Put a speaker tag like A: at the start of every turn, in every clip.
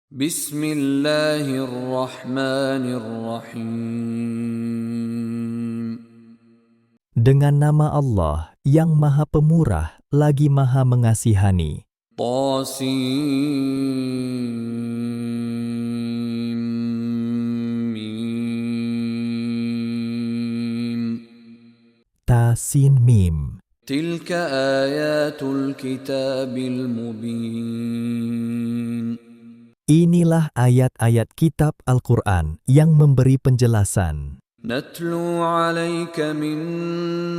A: Bismillahirrahmanirrahim.
B: Dengan nama Allah yang Maha Pemurah lagi Maha Mengasihani. Tasin Mim.
A: Tilka ayatul kitabil mubin.
B: Inilah ayat-ayat kitab Al-Quran yang memberi penjelasan.
A: Natlu alaika min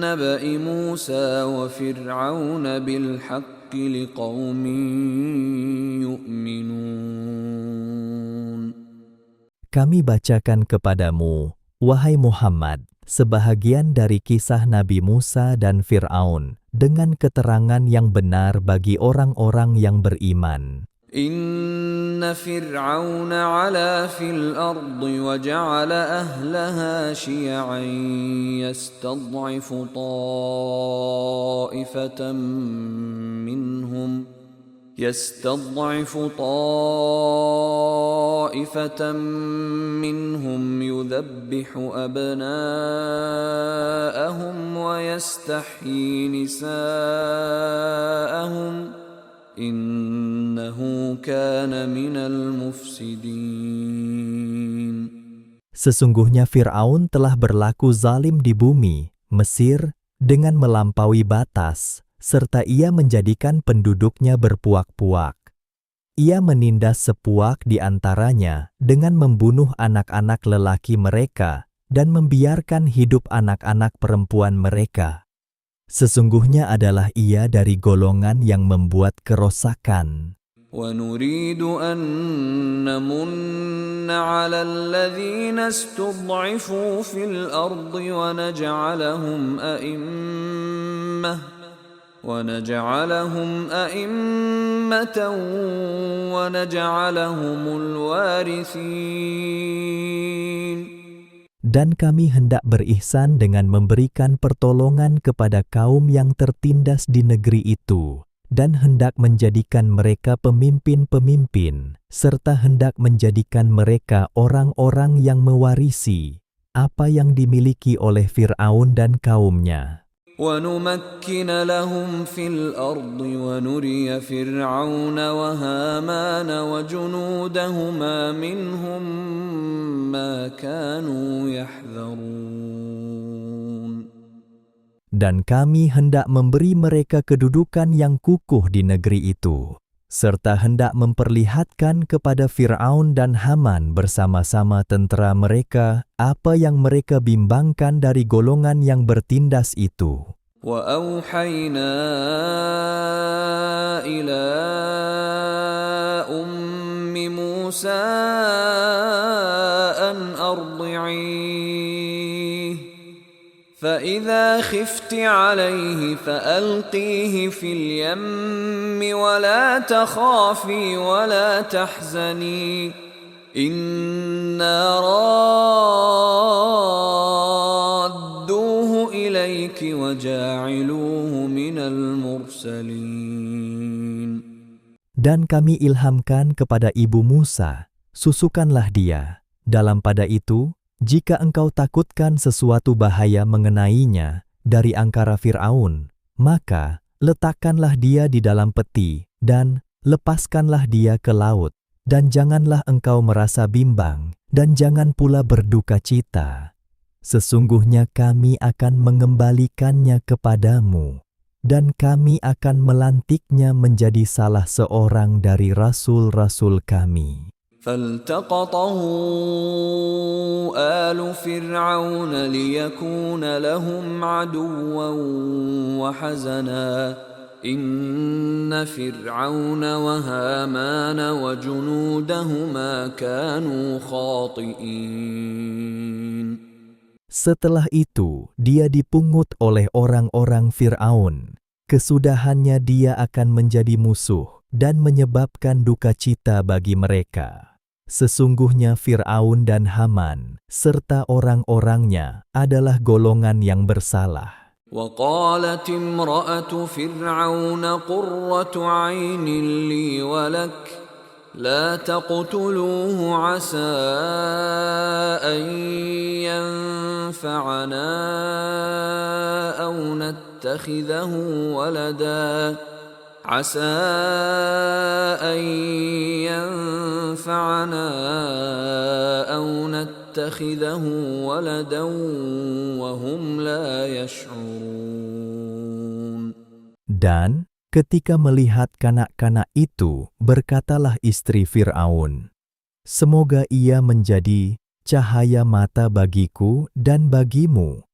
A: naba'i Musa wa Fir'aun bil haqqi liqaumin yu'minun.
B: Kami bacakan kepadamu, wahai Muhammad, sebahagian dari kisah Nabi Musa dan Fir'aun dengan keterangan yang benar bagi orang-orang yang beriman.
A: Inna Fir'aun 'ala fil ardi wa ja'ala ahlaha syi'an yastad'ifu ta'ifatan minhum yudhabbihu abna'ahum wa yastahyi nisa'ahum innahu kana minal mufsidin.
B: Sesungguhnya Fir'aun telah berlaku zalim di bumi, Mesir, dengan melampaui batas, serta ia menjadikan penduduknya berpuak-puak. Ia menindas sepuak di antaranya dengan membunuh anak-anak lelaki mereka dan membiarkan hidup anak-anak perempuan mereka. Sesungguhnya adalah ia dari golongan yang membuat kerosakan.
A: وَنُرِيدُ أَن نَّمُنَّ عَلَى الَّذِينَ اسْتُضْعِفُوا فِي الْأَرْضِ وَنَجْعَلَهُمْ أَئِمَّةً وَنَجْعَلَهُمُ الْوَارِثِينَ.
B: Dan kami hendak berihsan dengan memberikan pertolongan kepada kaum yang tertindas di negeri itu, dan hendak menjadikan mereka pemimpin-pemimpin, serta hendak menjadikan mereka orang-orang yang mewarisi apa yang dimiliki oleh Fir'aun dan kaumnya.
A: وَنُمَكِّنَ لَهُمْ فِي الْأَرْضِ وَنُرِيَ فِرْعَوْنَ وَهَامَانَ وَجُنُودَهُمَا مِنْهُمْ مَا كَانُوا يَحْذَرُونَ.
B: Dan kami hendak memberi mereka kedudukan yang kukuh di negeri itu, serta hendak memperlihatkan kepada Fir'aun dan Haman bersama-sama tentera mereka apa yang mereka bimbangkan dari golongan yang bertindas itu.
A: وَأَوْحَيْنَا إِلَى أُمِّ مُوسَىٰ أَنْ أَرْضِعِيهِ فَإِذَا خِفْتِ عَلَيْهِ فَأَلْقِيهِ فِي الْيَمِّ وَلَا تَخَافِي وَلَا تَحْزَنِي إِنَّا رَادُّوهُ إِلَيْكِ وَجَاعِلُوهُ مِنَ الْمُرْسَلِينَ.
B: Dan kami ilhamkan kepada ibu Musa, susukanlah dia. Dalam pada itu, jika engkau takutkan sesuatu bahaya mengenainya dari angkara Fir'aun, maka letakkanlah dia di dalam peti dan lepaskanlah dia ke laut. Dan janganlah engkau merasa bimbang dan jangan pula berduka cita. Sesungguhnya kami akan mengembalikannya kepadamu dan kami akan melantiknya menjadi salah seorang dari rasul-rasul kami.
A: فَالْتَقَطَهُ آلُ فِرْعَوْنَ لِيَكُونَ لَهُمْ عَدُوًّا وَحَزَنًا إِنَّ فِرْعَوْنَ وَهَامَانَ وَجُنُودَهُمَا كَانُوا خَاطِئِينَ.
B: Setelah itu, dia dipungut oleh orang-orang Fir'aun. Kesudahannya dia akan menjadi musuh dan menyebabkan duka cita bagi mereka. Sesungguhnya Fir'aun dan Haman, serta orang-orangnya adalah golongan yang bersalah.
A: وقالت امرأة فرعون قرة عين لي ولك لا تقتلوه عسى أن ينفعنا أو نتخذه ولدا عسى أن ينفعنا أو نتخذه ولدا وهم لا يشعرون.
B: Dan ketika melihat kanak-kanak itu, berkatalah istri Fir'aun, "Semoga ia menjadi cahaya mata bagiku dan bagimu.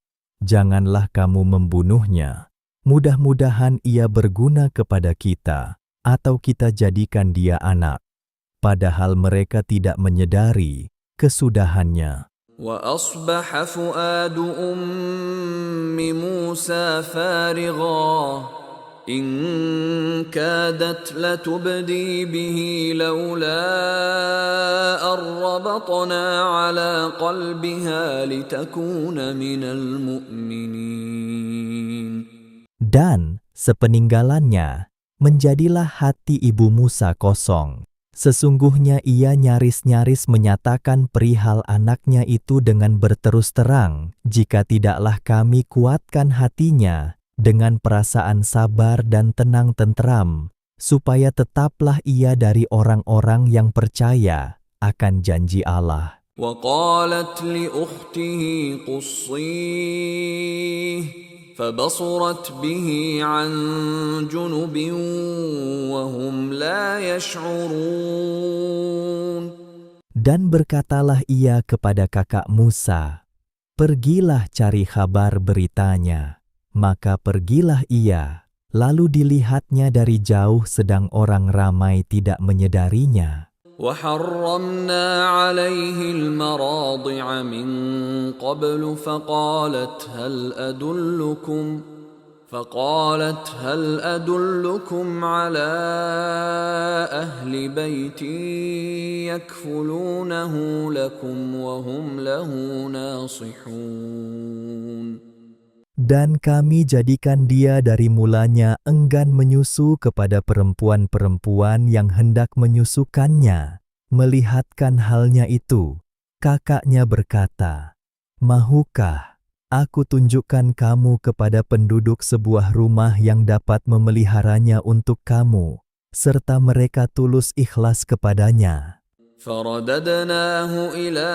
B: Janganlah kamu membunuhnya. Mudah-mudahan ia berguna kepada kita, atau kita jadikan dia anak." Padahal mereka tidak menyadari kesudahannya.
A: وأصبح فؤاد أم موسى فارغا إن كادت لتبدي به لولا أن ربطنا على قلبها لتكون من المؤمنين.
B: Dan sepeninggalannya, menjadilah hati ibu Musa kosong. Sesungguhnya ia nyaris-nyaris menyatakan perihal anaknya itu dengan berterus terang, jika tidaklah kami kuatkan hatinya dengan perasaan sabar dan tenang tenteram, supaya tetaplah ia dari orang-orang yang percaya akan janji Allah.
A: وقالت لأخته قصيه فبصرت به عن جنب وهم لا يشعرون.
B: Dan berkatalah ia kepada kakak Musa, "Pergilah cari kabar beritanya." Maka pergilah ia, lalu dilihatnya dari jauh sedang orang ramai tidak menyadarinya.
A: وحرمنا عليه المراضع من قبل فقالت هل أدلكم على أهل بيت يكفلونه لكم وهم له ناصحون.
B: Dan kami jadikan dia dari mulanya enggan menyusu kepada perempuan-perempuan yang hendak menyusukannya. Melihatkan halnya itu, kakaknya berkata, "Mahukah aku tunjukkan kamu kepada penduduk sebuah rumah yang dapat memeliharanya untuk kamu, serta mereka tulus ikhlas kepadanya?"
A: فرددناه إلى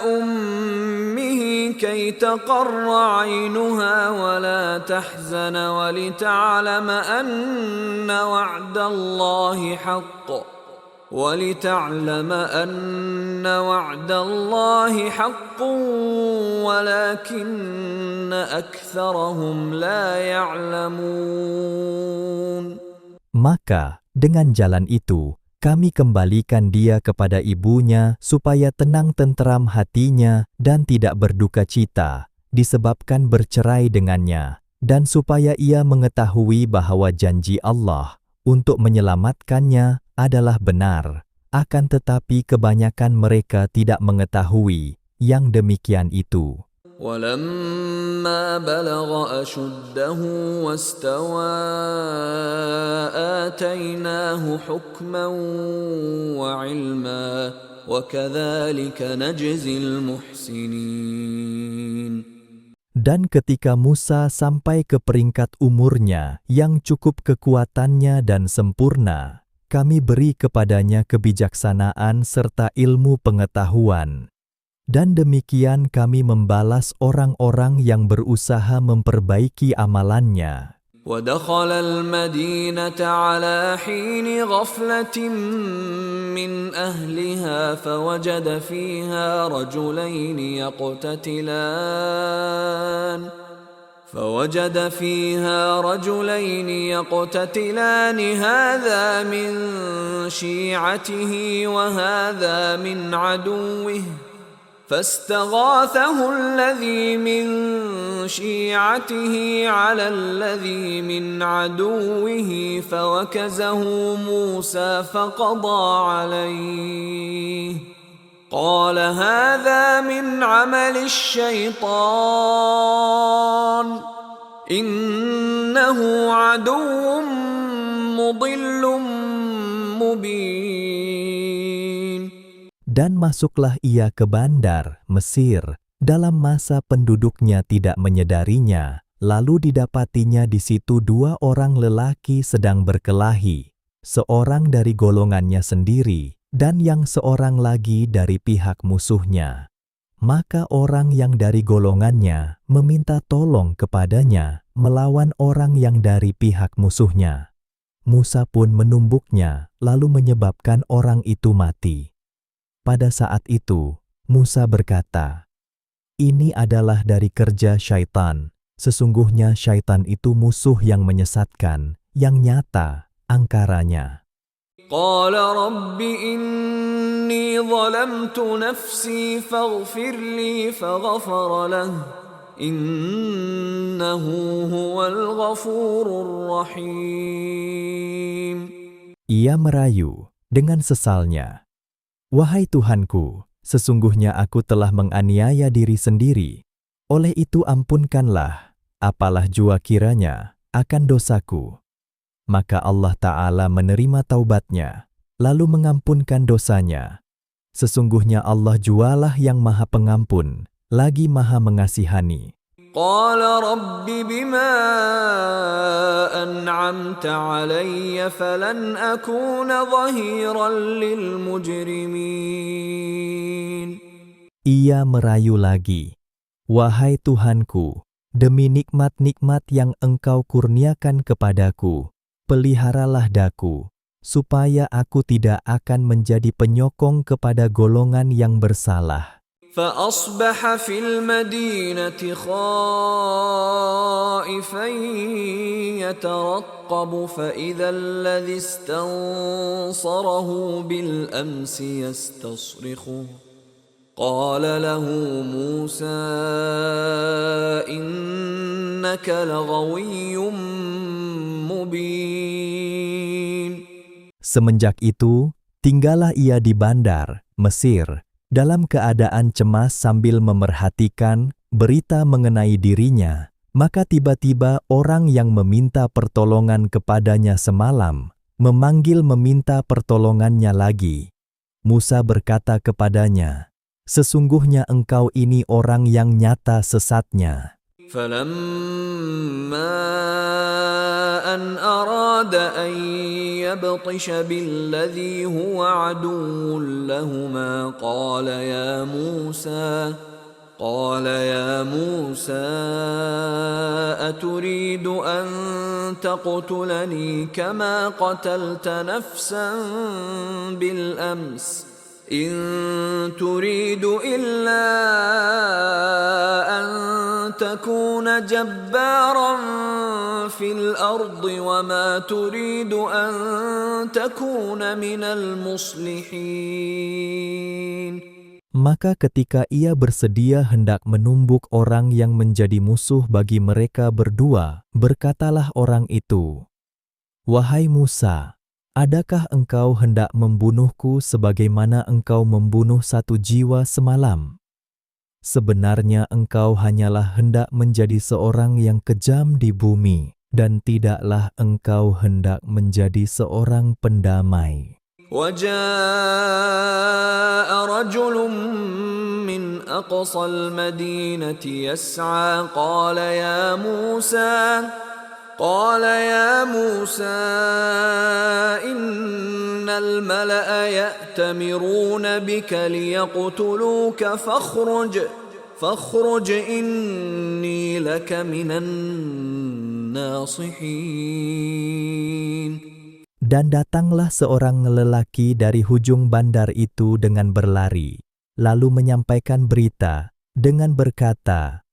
A: أمه كي تقر عينها ولا تحزن ولتعلم أن وعد الله حق ولكن أكثرهم لا يعلمون.
B: Maka dengan jalan itu, kami kembalikan dia kepada ibunya supaya tenang tenteram hatinya dan tidak berduka cita disebabkan bercerai dengannya, dan supaya ia mengetahui bahwa janji Allah untuk menyelamatkannya adalah benar, akan tetapi kebanyakan mereka tidak mengetahui yang demikian itu.
A: ولما بلغ أشده واستوى آتيناه حكما وعلما وكذلك نجزي المحسنين.
B: Dan ketika Musa sampai ke peringkat umurnya yang cukup kekuatannya dan sempurna, kami beri kepadanya kebijaksanaan serta ilmu pengetahuan. Dan demikian kami membalas orang-orang yang berusaha memperbaiki amalannya.
A: ودخل المدينة على حين غفلة من أهلها فوجد فيها رجلين يقتتلان هذا من شيعته وهذا من عدوه فاستغاثه الذي من شيعته على الذي من عدوه فوكزه موسى فقضى عليه قال هذا من عمل الشيطان إنه عدو مضل مبين.
B: Dan masuklah ia ke bandar, Mesir, dalam masa penduduknya tidak menyadarinya, lalu didapatinya di situ 2 orang lelaki sedang berkelahi, seorang dari golongannya sendiri, dan yang seorang lagi dari pihak musuhnya. Maka orang yang dari golongannya meminta tolong kepadanya melawan orang yang dari pihak musuhnya. Musa pun menumbuknya, lalu menyebabkan orang itu mati. Pada saat itu, Musa berkata, "Ini adalah dari kerja syaitan. Sesungguhnya syaitan itu musuh yang menyesatkan, yang nyata angkaranya."
A: قال رب إني ظلمت نفسي فاغفر لي فغفر له إنه هو الغفور الرحيم.
B: Ia merayu dengan sesalnya, "Wahai Tuhanku, sesungguhnya aku telah menganiaya diri sendiri. Oleh itu ampunkanlah, apalah jua kiranya, akan dosaku." Maka Allah Ta'ala menerima taubatnya, lalu mengampunkan dosanya. Sesungguhnya Allah jualah yang Maha Pengampun, lagi Maha Mengasihani.
A: قال رب بما أنعمت علي فلن أكون ظهيرا للمجرمين.
B: Ia merayu lagi, "Wahai Tuhanku, demi nikmat-nikmat yang Engkau kurniakan kepadaku, peliharalah daku, supaya aku tidak akan menjadi penyokong kepada golongan yang bersalah."
A: فأصبح في المدينة خائفا يترقب فإذا الذي استنصره بالأمس يستصرخه قال له موسى إنك لغوي مبين.
B: Semenjak itu, tinggallah ia di bandar, Mesir, dalam keadaan cemas sambil memerhatikan berita mengenai dirinya. Maka tiba-tiba orang yang meminta pertolongan kepadanya semalam, memanggil meminta pertolongannya lagi. Musa berkata kepadanya, "Sesungguhnya engkau ini orang yang nyata sesatnya."
A: فلما أن أراد أن يبطش بالذي هو عدو لهما قال يا موسى أتريد أن تقتلني كما قتلت نفسا بالأمس إن تريد إلا أن تكون جبارا في الأرض وما تريد أن تكون من المصلحين.
B: Maka ketika ia bersedia hendak menumbuk orang yang menjadi musuh bagi mereka berdua, berkatalah orang itu, "Wahai Musa, adakah engkau hendak membunuhku sebagaimana engkau membunuh satu jiwa semalam? Sebenarnya engkau hanyalah hendak menjadi seorang yang kejam di bumi, dan tidaklah engkau hendak menjadi seorang pendamai."
A: وجاء رجل من أقصى المدينة يسعى قال يا موسى إن الملأ يأتمرون بك ليقتلوك فاخرج إني لك من الناصحين.
B: Dan datanglah seorang lelaki dari hujung bandar itu dengan berlari, lalu menyampaikan berita dengan berkata,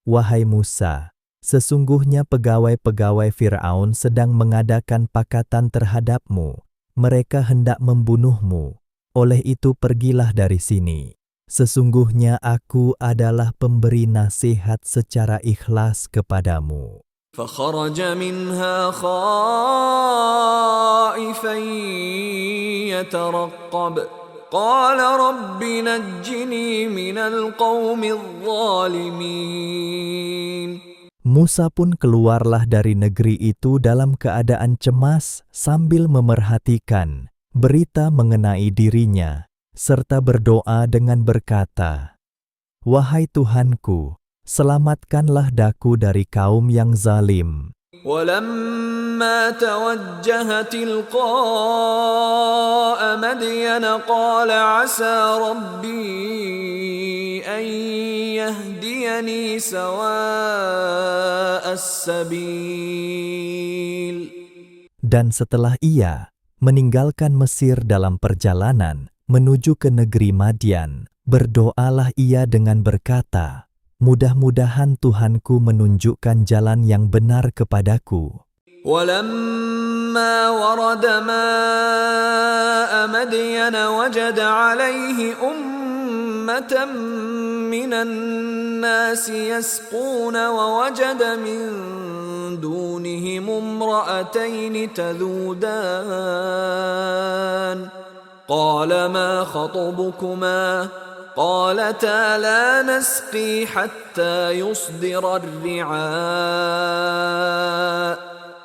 B: "Wahai Musa, sesungguhnya pegawai-pegawai Fir'aun sedang mengadakan pakatan terhadapmu. Mereka hendak membunuhmu. Oleh itu pergilah dari sini. Sesungguhnya aku adalah pemberi nasihat secara ikhlas kepadamu."
A: فخرج منها خائفا يترقب قال رب نجني من القوم الظالمين.
B: Musa pun keluarlah dari negeri itu dalam keadaan cemas sambil memerhatikan berita mengenai dirinya, serta berdoa dengan berkata, "Wahai Tuhanku, selamatkanlah daku dari kaum yang zalim."
A: ولما توجه تلقاء مدين قال عسى ربي أن يهديني سواء السبيل.
B: Dan setelah ia meninggalkan Mesir dalam perjalanan menuju ke negeri Madian, berdoalah ia dengan berkata, "Mudah-mudahan Tuhanku menunjukkan jalan yang benar kepadaku."
A: ولما ورد ماء مدين وجد عليه أمة من الناس يسقون ووجد من دونهم امرأتين تذودان قال ما خطبكما قالتا لا نسقي حتى يصدر الرعاء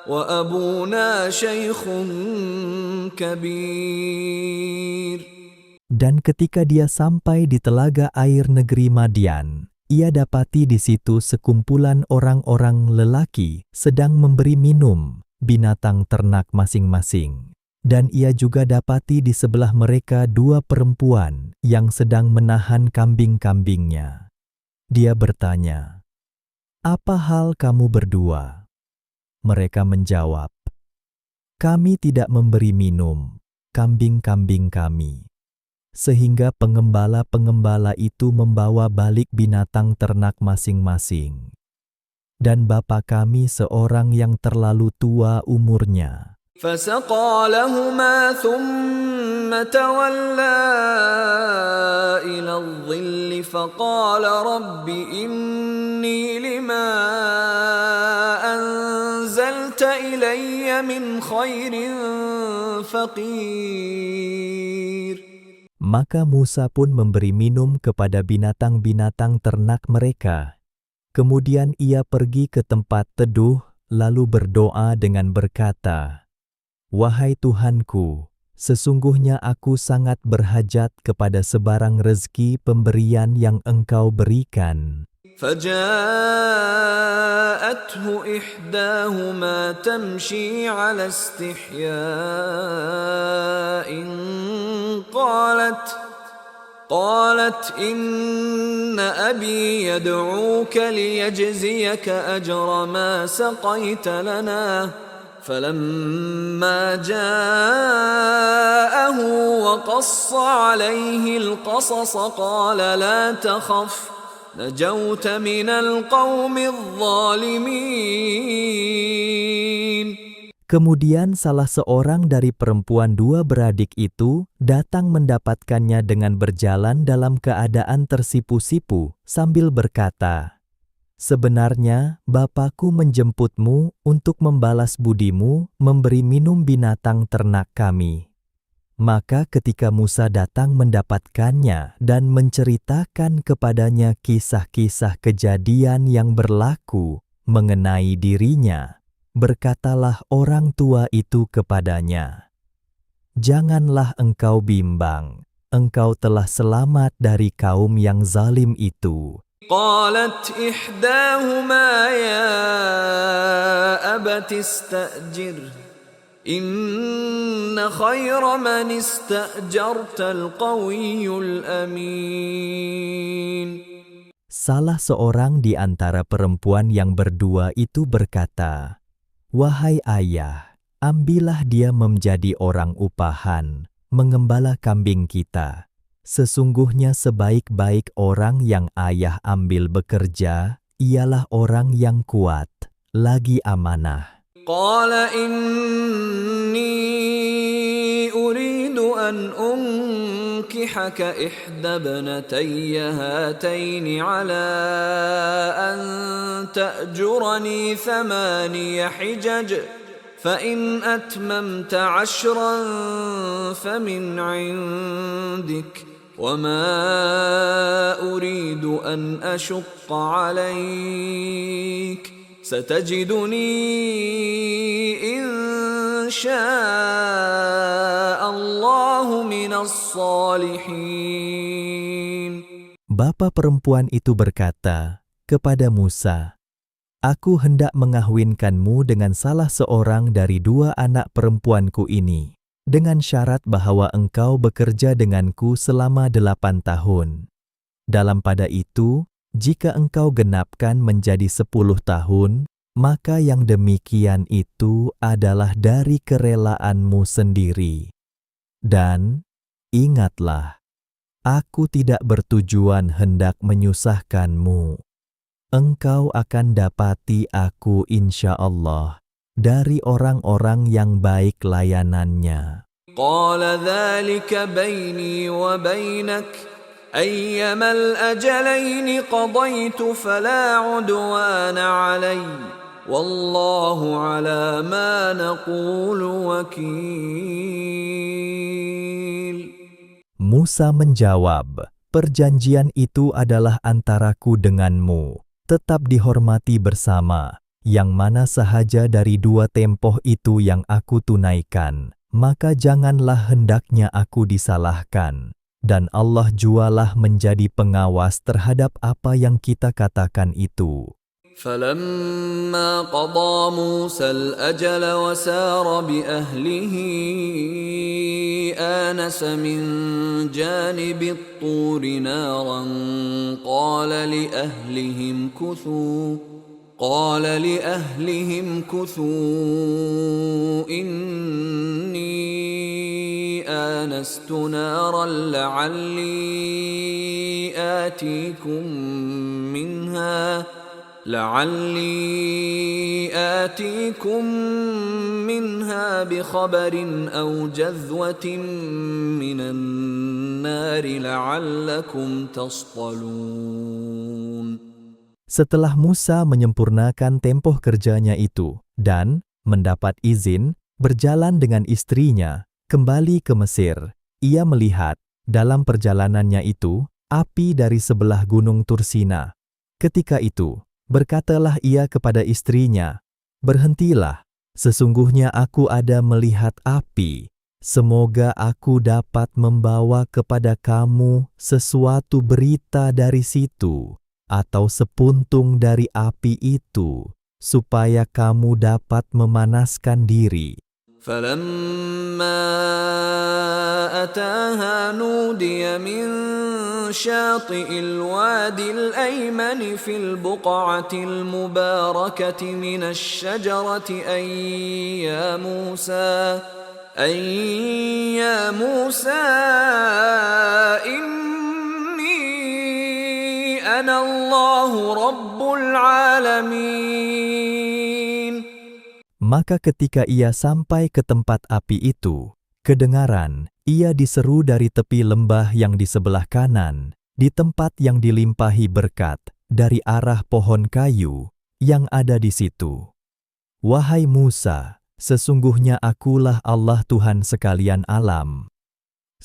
A: وأبونا شيخ كبير.
B: Dan ketika dia sampai di telaga air negeri Madian, ia dapati di situ sekumpulan orang-orang lelaki sedang memberi minum binatang ternak masing-masing. Dan ia juga dapati di sebelah mereka 2 perempuan yang sedang menahan kambing-kambingnya. Dia bertanya, "Apa hal kamu berdua?" Mereka menjawab, "Kami tidak memberi minum kambing-kambing kami." Sehingga pengembala-pengembala itu membawa balik binatang ternak masing-masing. Dan bapa kami seorang yang terlalu tua umurnya.
A: فسقى لهما ثم تولى إلى الظل فقال رب إني لما أنزلت إلي من خير فقير.
B: Maka Musa pun memberi minum kepada binatang-binatang ternak mereka. Kemudian ia pergi ke tempat teduh, lalu berdoa dengan berkata, "Wahai Tuhanku, sesungguhnya aku sangat berhajat kepada sebarang rezeki pemberian yang Engkau berikan."
A: فجاءته إحداهما تمشي على استحياء قالت إن أبي يدعوك ليجزيك أجر ما سقيت لنا. فلما جاءه وقص عليه القصص قال لا تخف نجوت من القوم الظالمين.
B: Kemudian salah seorang dari perempuan 2 beradik itu datang mendapatkannya dengan berjalan dalam keadaan tersipu-sipu sambil berkata, "Sebenarnya Bapakku menjemputmu untuk membalas budimu memberi minum binatang ternak kami." Maka ketika Musa datang mendapatkannya dan menceritakan kepadanya kisah-kisah kejadian yang berlaku mengenai dirinya, berkatalah orang tua itu kepadanya, "Janganlah engkau bimbang, engkau telah selamat dari kaum yang zalim itu."
A: قالت إحداهما يا أبت استأجره إن خير من استأجرت القوي الأمين.
B: Salah seorang di antara perempuan yang berdua itu berkata, "Wahai ayah, ambillah dia menjadi orang upahan, mengembala kambing kita. Sesungguhnya sebaik-baik orang yang ayah ambil bekerja, ialah orang yang kuat, lagi amanah."
A: قال إني أريد أن أنكحك إحدى ابنتي هاتين على أن تأجرني 8 حجج فإن أتممت 10 فمن عندك وما أريد أن أشق عليك ستجدني إن شاء الله من الصالحين.
B: Bapa perempuan itu berkata kepada Musa, "Aku hendak mengahwinkanmu dengan salah seorang dari dua anak perempuanku ini, dengan syarat bahwa engkau bekerja denganku selama 8 tahun. Dalam pada itu, jika engkau genapkan menjadi 10 tahun, maka yang demikian itu adalah dari kerelaanmu sendiri. Dan ingatlah, aku tidak bertujuan hendak menyusahkanmu. Engkau akan dapati aku insya Allah dari orang-orang yang baik layanannya."
A: قال ذلك بيني وبينك أيما الأجلين قضيت فلا عدوان علي والله على ما نقول وكيل.
B: Musa menjawab, "Perjanjian itu adalah antaraku denganmu, tetap dihormati bersama, yang mana sahaja dari dua tempoh itu yang aku tunaikan, maka janganlah hendaknya aku disalahkan, dan Allah jualah menjadi pengawas terhadap apa yang kita katakan itu."
A: فلما قضى موسى الأجل وسار بأهله آنس من جانب الطور نارا قال لأهلهم كثوا إني آنست نارا لعلي آتيكم منها بخبر أو جذوة من النار لعلكم تصطلون.
B: Setelah Musa menyempurnakan tempoh kerjanya itu dan mendapat izin berjalan dengan istrinya kembali ke Mesir, ia melihat dalam perjalanannya itu api dari sebelah gunung Tursina. Ketika itu, berkatalah ia kepada istrinya, "Berhentilah, sesungguhnya aku ada melihat api. Semoga aku dapat membawa kepada kamu sesuatu berita dari situ, atau sepuntung dari api itu, supaya kamu dapat memanaskan diri."
A: فلما أتاها نودي من شاطئ الوادي الأيمن في البقعة المباركة من الشجرة أن يا موسى إني أنا الله رب العالمين.
B: Maka ketika ia sampai ke tempat api itu, kedengaran, ia diseru dari tepi lembah yang di sebelah kanan, di tempat yang dilimpahi berkat, dari arah pohon kayu yang ada di situ. "Wahai Musa, sesungguhnya akulah Allah Tuhan sekalian alam."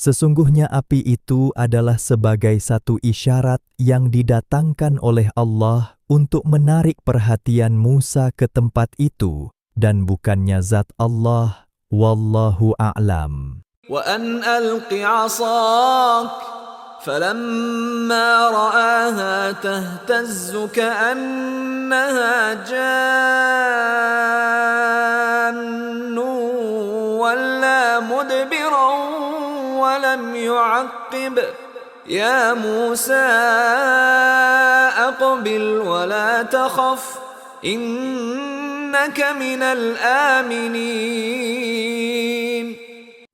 B: Sesungguhnya api itu adalah sebagai satu isyarat yang didatangkan oleh Allah untuk menarik perhatian Musa ke tempat itu, dan bukannya zat Allah, wallahu a'lam.
A: وأن ألق عصاك فلما رآها تهتز كأنها جان ولا مدبرا ولم يعقب يا موسى أقبل ولا تخف إنك من الآمنين.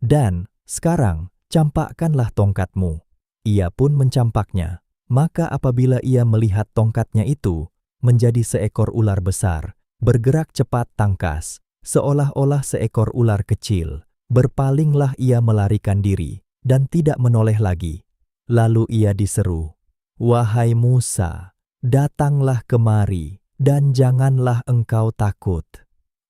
B: Dan sekarang campakkanlah tongkatmu. Ia pun mencampaknya. Maka apabila ia melihat tongkatnya itu menjadi seekor ular besar, bergerak cepat tangkas, seolah-olah seekor ular kecil, berpalinglah ia melarikan diri dan tidak menoleh lagi. Lalu ia diseru, "Wahai Musa, datanglah kemari dan janganlah engkau takut.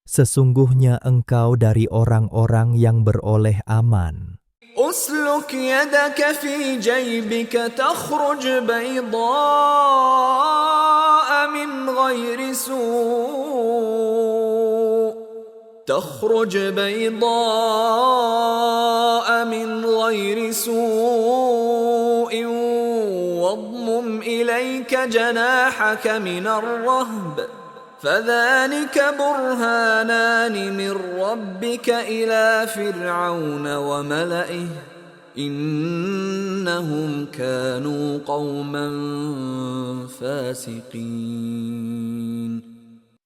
B: Sesungguhnya engkau dari orang-orang yang beroleh aman."
A: أسلك يدك في جيبك تخرج بيضاء من غير سوء تخرج بيضاء من غير سوء واضمم إليك جناحك من الرهب فذلك برهانان من ربك إلى فرعون وملئه إنهم كانوا قوما فاسقين.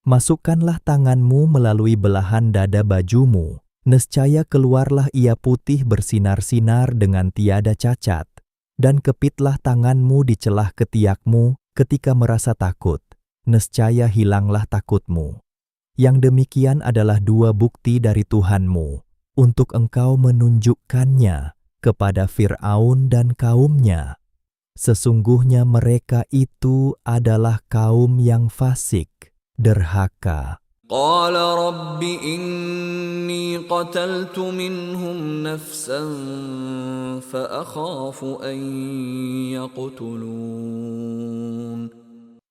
B: Masukkanlah tanganmu melalui belahan dada bajumu, nescaya keluarlah ia putih bersinar-sinar dengan tiada cacat, dan kepitlah tanganmu di celah ketiakmu ketika merasa takut, nescaya hilanglah takutmu. Yang demikian adalah dua bukti dari Tuhanmu, untuk engkau menunjukkannya kepada Fir'aun dan kaumnya. Sesungguhnya mereka itu adalah kaum yang fasik, derhaka.
A: قال رب إني قتلت منهم نفسا فأخاف أن يقتلون.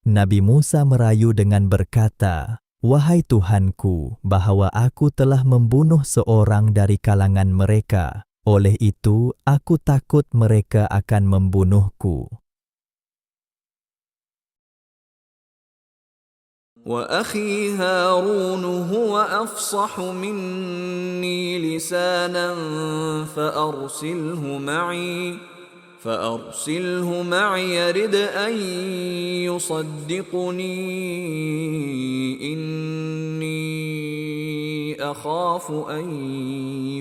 B: Nabi Musa merayu dengan berkata, "Wahai Tuhanku, bahwa aku telah membunuh seorang dari kalangan mereka. Oleh itu, aku takut mereka akan membunuhku."
A: وأخي هارون هو أفصح مني لسانا فأرسله معي يرد أن يصدقني إني أخاف أن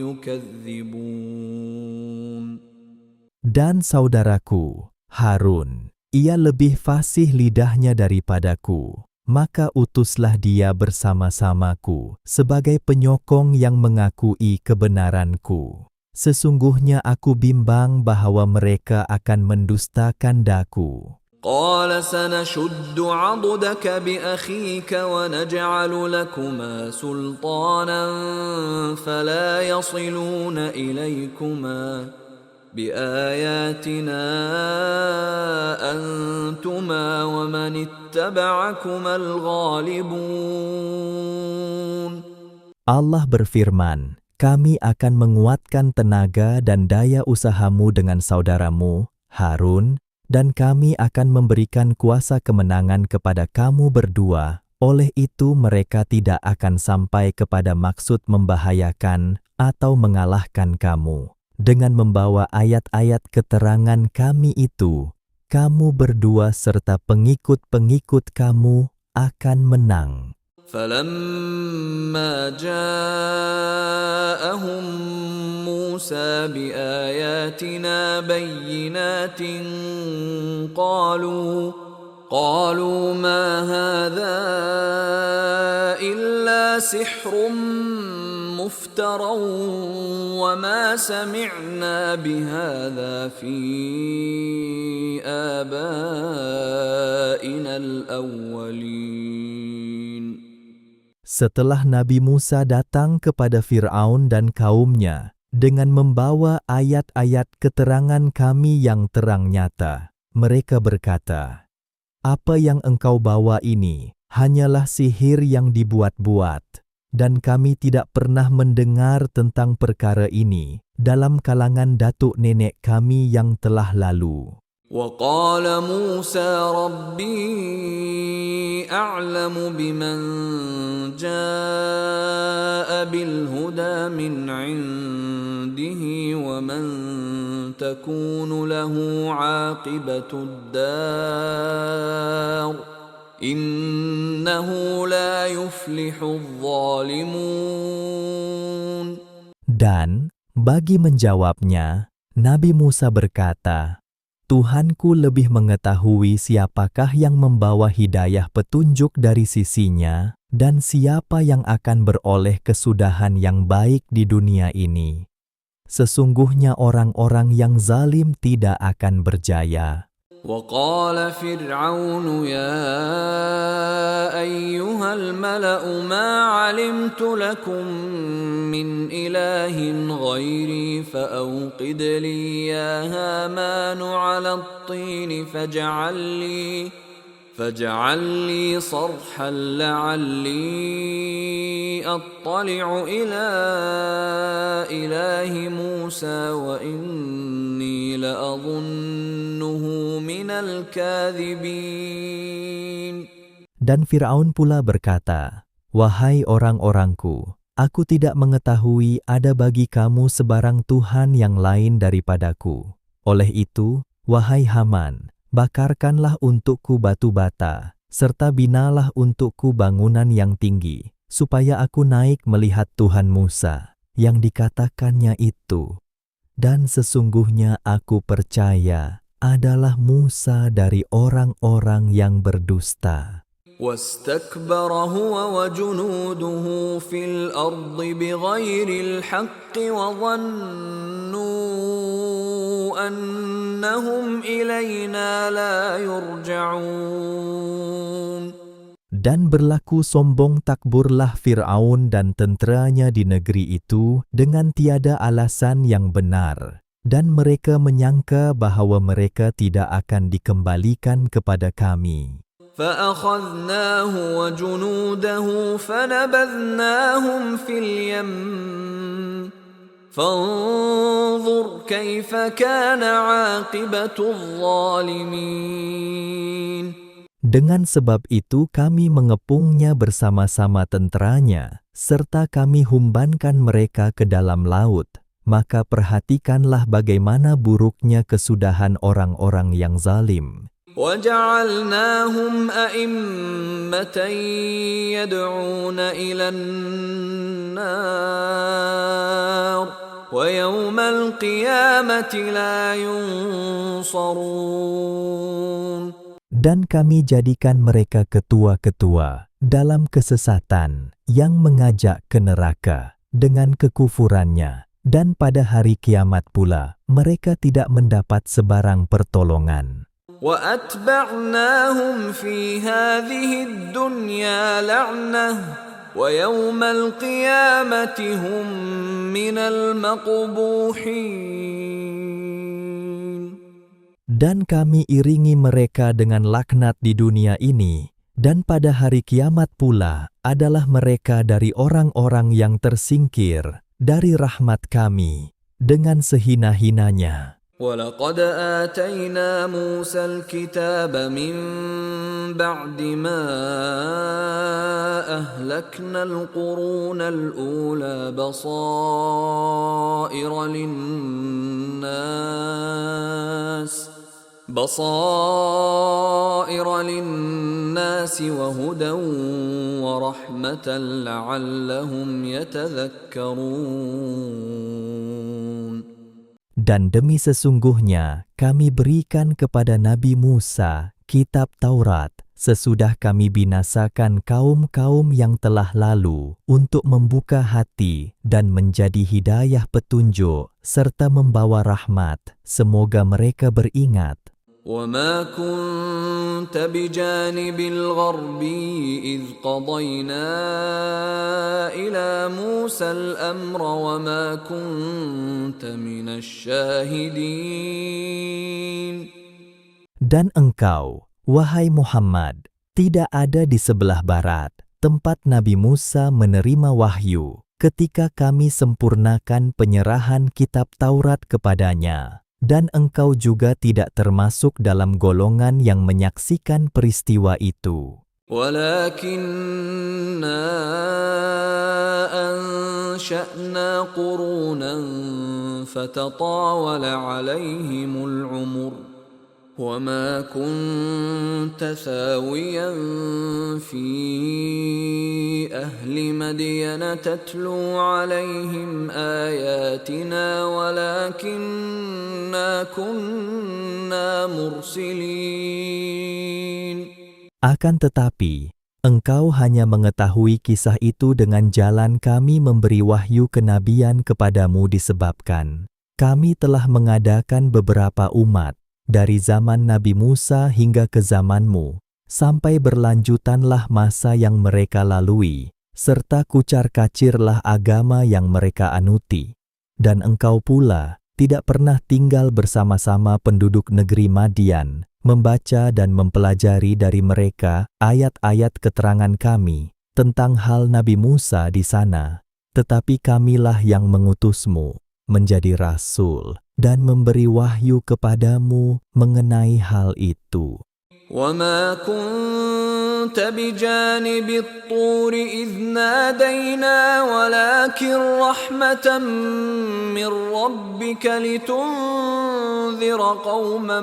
A: يكذبون.
B: Dan saudaraku, Harun, ia lebih fasih lidahnya daripadaku. Maka utuslah dia bersama-samaku sebagai penyokong yang mengakui kebenaranku. Sesungguhnya aku bimbang bahwa mereka akan mendustakan daku.
A: قال سنشد عضدك بأخيك ونجعل لكما سلطانا فلا يصلون إليكما بآياتنا أنتما ومن اتبعكما الغالبون.
B: Allah berfirman, kami akan menguatkan tenaga dan daya usahamu dengan saudaramu, Harun, dan kami akan memberikan kuasa kemenangan kepada kamu berdua. Oleh itu mereka tidak akan sampai kepada maksud membahayakan atau mengalahkan kamu. Dengan membawa ayat-ayat keterangan kami itu, kamu berdua serta pengikut-pengikut kamu akan menang.
A: فَلَمَّا جَاءَهُم مُوسَى بِآيَاتِنَا بَيِّنَاتٍ قالوا ما هذا إلا سحر مفترى وما سمعنا بهذا في آبائنا الأولين.
B: Setelah Nabi Musa datang kepada Fir'aun dan kaumnya dengan membawa ayat-ayat keterangan kami yang terang nyata, mereka berkata, "Apa yang engkau bawa ini hanyalah sihir yang dibuat-buat, dan kami tidak pernah mendengar tentang perkara ini dalam kalangan datuk nenek kami yang telah lalu."
A: وقال موسى ربي أعلم بمن جاء بالهدى من عنده ومن تكون له عاقبة الدار إنه لا يفلح الظالمون.
B: Dan bagi menjawabnya, Nabi Musa berkata, Tuhanku lebih mengetahui siapakah yang membawa hidayah petunjuk dari sisinya dan siapa yang akan beroleh kesudahan yang baik di dunia ini. Sesungguhnya orang-orang yang zalim tidak akan berjaya.
A: وقال فرعون يا أيها الملأ ما علمت لكم من إله غيري فأوقد لي يا هامان على الطين فاجعل لي صرحا لعلي أطلع إلى إله موسى وإني لأظنه من الكاذبين.
B: Dan Fir'aun pula berkata, "Wahai orang-orangku, aku tidak mengetahui ada bagi kamu sebarang Tuhan yang lain daripadaku. Oleh itu, wahai Haman, bakarkanlah untukku batu bata, serta binalah untukku bangunan yang tinggi, supaya aku naik melihat Tuhan Musa, yang dikatakannya itu. Dan sesungguhnya aku percaya adalah Musa dari orang-orang yang berdusta."
A: واستكبر هو وجنوده في الأرض بغير الحق وظنوا أنهم إلينا لا يرجعون.
B: Dan berlaku sombong takburlah Fir'aun dan tenteranya di negeri itu dengan tiada alasan yang benar, dan mereka menyangka bahwa mereka tidak akan dikembalikan kepada kami.
A: فأخذناه وجنوده فنبذناهم في اليم فانظر كيف كان عاقبة الظالمين.
B: Dengan sebab itu kami mengepungnya bersama-sama tenteranya, serta kami humbankan mereka ke dalam laut. Maka perhatikanlah bagaimana buruknya kesudahan orang-orang yang zalim.
A: وَجَعَلْنَاهُمْ أَئِمَّةً يَدْعُونَ إِلَى النَّارِ وَيَوْمَ الْقِيَامَةِ لَا يُنصَرُونَ.
B: Dan kami jadikan mereka ketua-ketua dalam kesesatan yang mengajak ke neraka dengan kekufurannya, dan pada hari kiamat pula mereka tidak mendapat sebarang pertolongan.
A: وَأَتْبَعْنَاهُمْ فِي هَذِهِ الدُّنْيَا لَعْنَةً وَيَوْمَ الْقِيَامَةِ هُمْ مِنَ الْمَقْبُوحِينَ.
B: Dan kami iringi mereka dengan laknat di dunia ini, dan pada hari kiamat pula adalah mereka dari orang-orang yang tersingkir dari rahmat kami dengan sehina-hinanya.
A: وَلَقَدْ آتَيْنَا مُوسَى الْكِتَابَ مِنْ بَعْدِ مَا أَهْلَكْنَا الْقُرُونَ الْأُولَى بَصَائِرَ لِلنَّاسِ وَهُدًى وَرَحْمَةً لَعَلَّهُمْ يَتَذَكَّرُونَ.
B: Dan demi sesungguhnya kami berikan kepada Nabi Musa kitab Taurat sesudah kami binasakan kaum-kaum yang telah lalu untuk membuka hati dan menjadi hidayah petunjuk serta membawa rahmat, semoga mereka beringat.
A: وَمَا كُنْتَ بِجَانِبِ الْغَرْبِيِّ إِذْ قَضَيْنَا إِلَى مُوسَى الْأَمْرَ وَمَا كُنْتَ مِنَ الشَّاهِدِينَ.
B: Dan engkau, wahai Muhammad, tidak ada di sebelah barat, tempat Nabi Musa menerima wahyu, ketika kami sempurnakan penyerahan kitab Taurat kepadanya. Dan engkau juga tidak termasuk dalam golongan yang menyaksikan peristiwa itu.
A: وَلَكِنَّا أَنشَأْنَا قُرُونًا فَتَطَاوَلَ عَلَيْهِمُ الْعُمُرُ وَمَا كُنْتَ ثَاوِيًا فِي أَهْلِ مَدْيَنَ تَتْلُو عَلَيْهِمْ آيَاتِنَا وَلَكِنَّا كُنَّا مُرْسِلِينَ.
B: Akan tetapi, engkau hanya mengetahui kisah itu dengan jalan kami memberi wahyu kenabian kepadamu disebabkan kami telah mengadakan beberapa umat dari zaman Nabi Musa hingga ke zamanmu, sampai berlanjutanlah masa yang mereka lalui, serta kucar-kacirlah agama yang mereka anuti. Dan engkau pula tidak pernah tinggal bersama-sama penduduk negeri Madian, membaca dan mempelajari dari mereka ayat-ayat keterangan kami tentang hal Nabi Musa di sana. Tetapi kamilah yang mengutusmu menjadi rasul dan memberi wahyu kepadamu mengenai hal itu.
A: وَمَا كُنْتَ بِجَانِبِ الطُّورِ إِذْ نَادَيْنَا وَلَكِنْ رَحْمَةً مِّن رَّبِّكَ لِتُنذِرَ قَوْمًا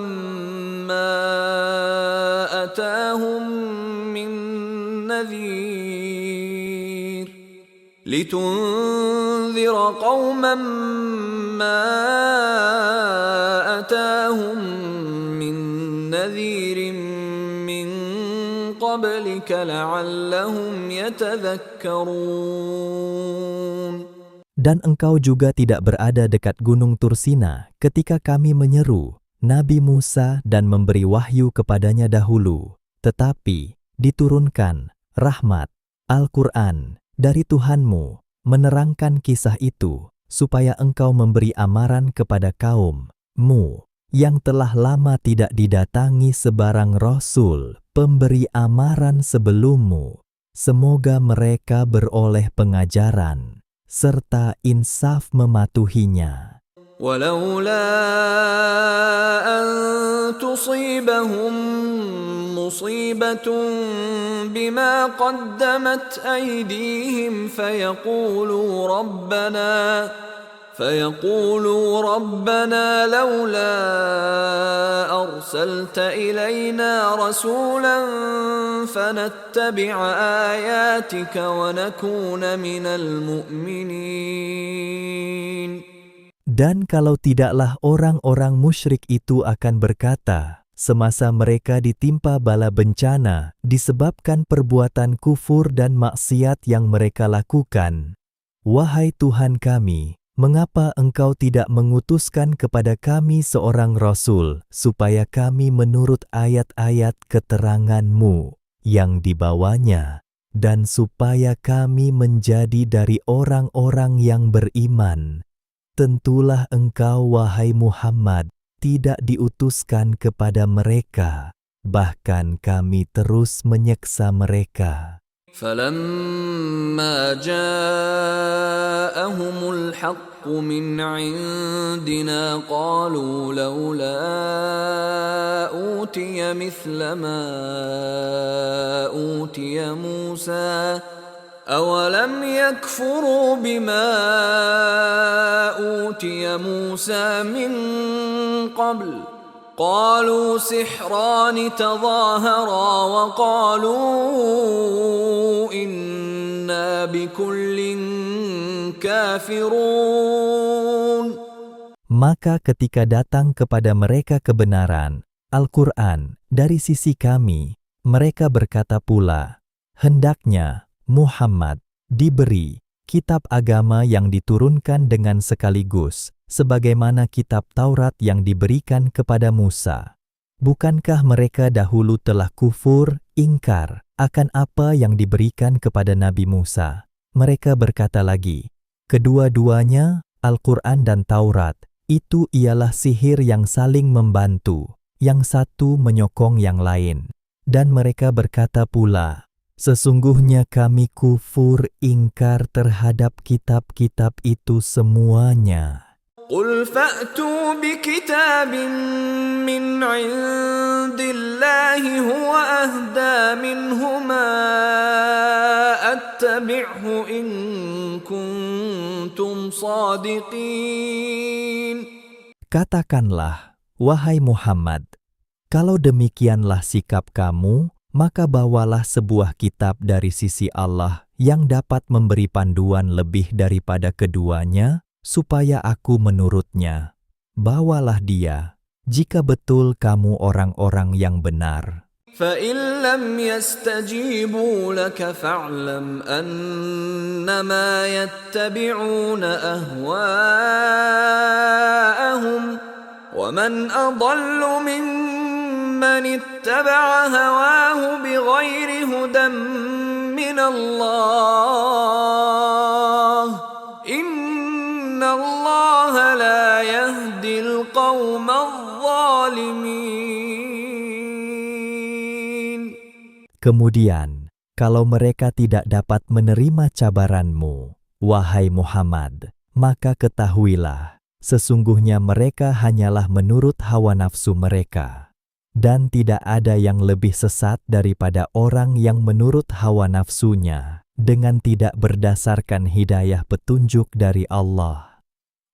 A: مَّا أَتَاهُم مِّن نَّذِيرٍ من قبلك لعلهم يتذكرون.
B: Dan engkau juga tidak berada dekat gunung Tursina ketika kami menyeru Nabi Musa dan memberi wahyu kepadanya dahulu, tetapi diturunkan rahmat Al-Quran dari Tuhanmu menerangkan kisah itu supaya engkau memberi amaran kepada kaum-Mu yang telah lama tidak didatangi sebarang rasul pemberi amaran sebelummu. Semoga mereka beroleh pengajaran serta insaf mematuhinya.
A: ولولا أن تصيبهم مصيبة بما قدمت أيديهم فيقولوا ربنا لولا أرسلت إلينا رسولا فنتبع آياتك ونكون من المؤمنين.
B: Dan kalau tidaklah orang-orang musyrik itu akan berkata, semasa mereka ditimpa bala bencana disebabkan perbuatan kufur dan maksiat yang mereka lakukan, "Wahai Tuhan kami, mengapa Engkau tidak mengutuskan kepada kami seorang rasul, supaya kami menurut ayat-ayat keterangan-Mu yang dibawanya, dan supaya kami menjadi dari orang-orang yang beriman? Tentulah Engkau, wahai Muhammad, tidak diutuskan kepada mereka, bahkan kami terus menyeksa mereka."
A: فَلَمَّا جَاءَهُمُ الْحَقُّ مِنْ عِنْدِنَا قَالُوا لَوْلَا أُوتِيَ مِثْلَ مَا أُوتِيَ مُوسَى أَوَلَمْ يَكْفُرُوا بِمَا أُوتِيَ مُوسَى مِنْ قَبْلُ قالوا سحران تظاهرا وقالوا إنا بكل كافرون.
B: Maka ketika datang kepada mereka kebenaran, Al-Quran, dari sisi kami, mereka berkata pula, hendaknya Muhammad diberi kitab agama yang diturunkan dengan sekaligus, sebagaimana kitab Taurat yang diberikan kepada Musa. Bukankah mereka dahulu telah kufur, ingkar akan apa yang diberikan kepada Nabi Musa? Mereka berkata lagi, kedua-duanya, Al-Quran dan Taurat, itu ialah sihir yang saling membantu, yang satu menyokong yang lain. Dan mereka berkata pula, sesungguhnya kami kufur ingkar terhadap kitab-kitab itu semuanya.
A: قُلْ فَأْتُوا بِكِتَابٍ مِّنْ عِندِ اللَّهِ هُوَ أَهْدَىٰ مِنْهُمَا أَتَّبِعْهُ إِن كُنتُمْ صَادِقِينَ.
B: Katakanlah, wahai Muhammad, kalau demikianlah sikap kamu, maka bawalah sebuah kitab dari sisi Allah yang dapat memberi panduan lebih daripada keduanya, supaya aku menurutnya. Bawalah dia, jika betul kamu orang-orang yang benar.
A: فَإِن لَّمْ يَسْتَجِيبُوا لَكَ فَاعْلَمْ أَنَّمَا يَتَّبِعُونَ أَهْوَاءَهُمْ وَمَنْ أَضَلُّ مِمَّنِ اتَّبَعَ هَوَاهُ بِغَيْرِ هُدًى مِّنَ اللَّهِ إِنَّ اللَّهَ لَا يَهْدِي الْقَوْمَ الظَّالِمِينَ.
B: Kemudian, kalau mereka tidak dapat menerima cabaranmu, wahai Muhammad, maka ketahuilah, sesungguhnya mereka hanyalah menurut hawa nafsu mereka. Dan tidak ada yang lebih sesat daripada orang yang menurut hawa nafsunya, dengan tidak berdasarkan hidayah petunjuk dari Allah.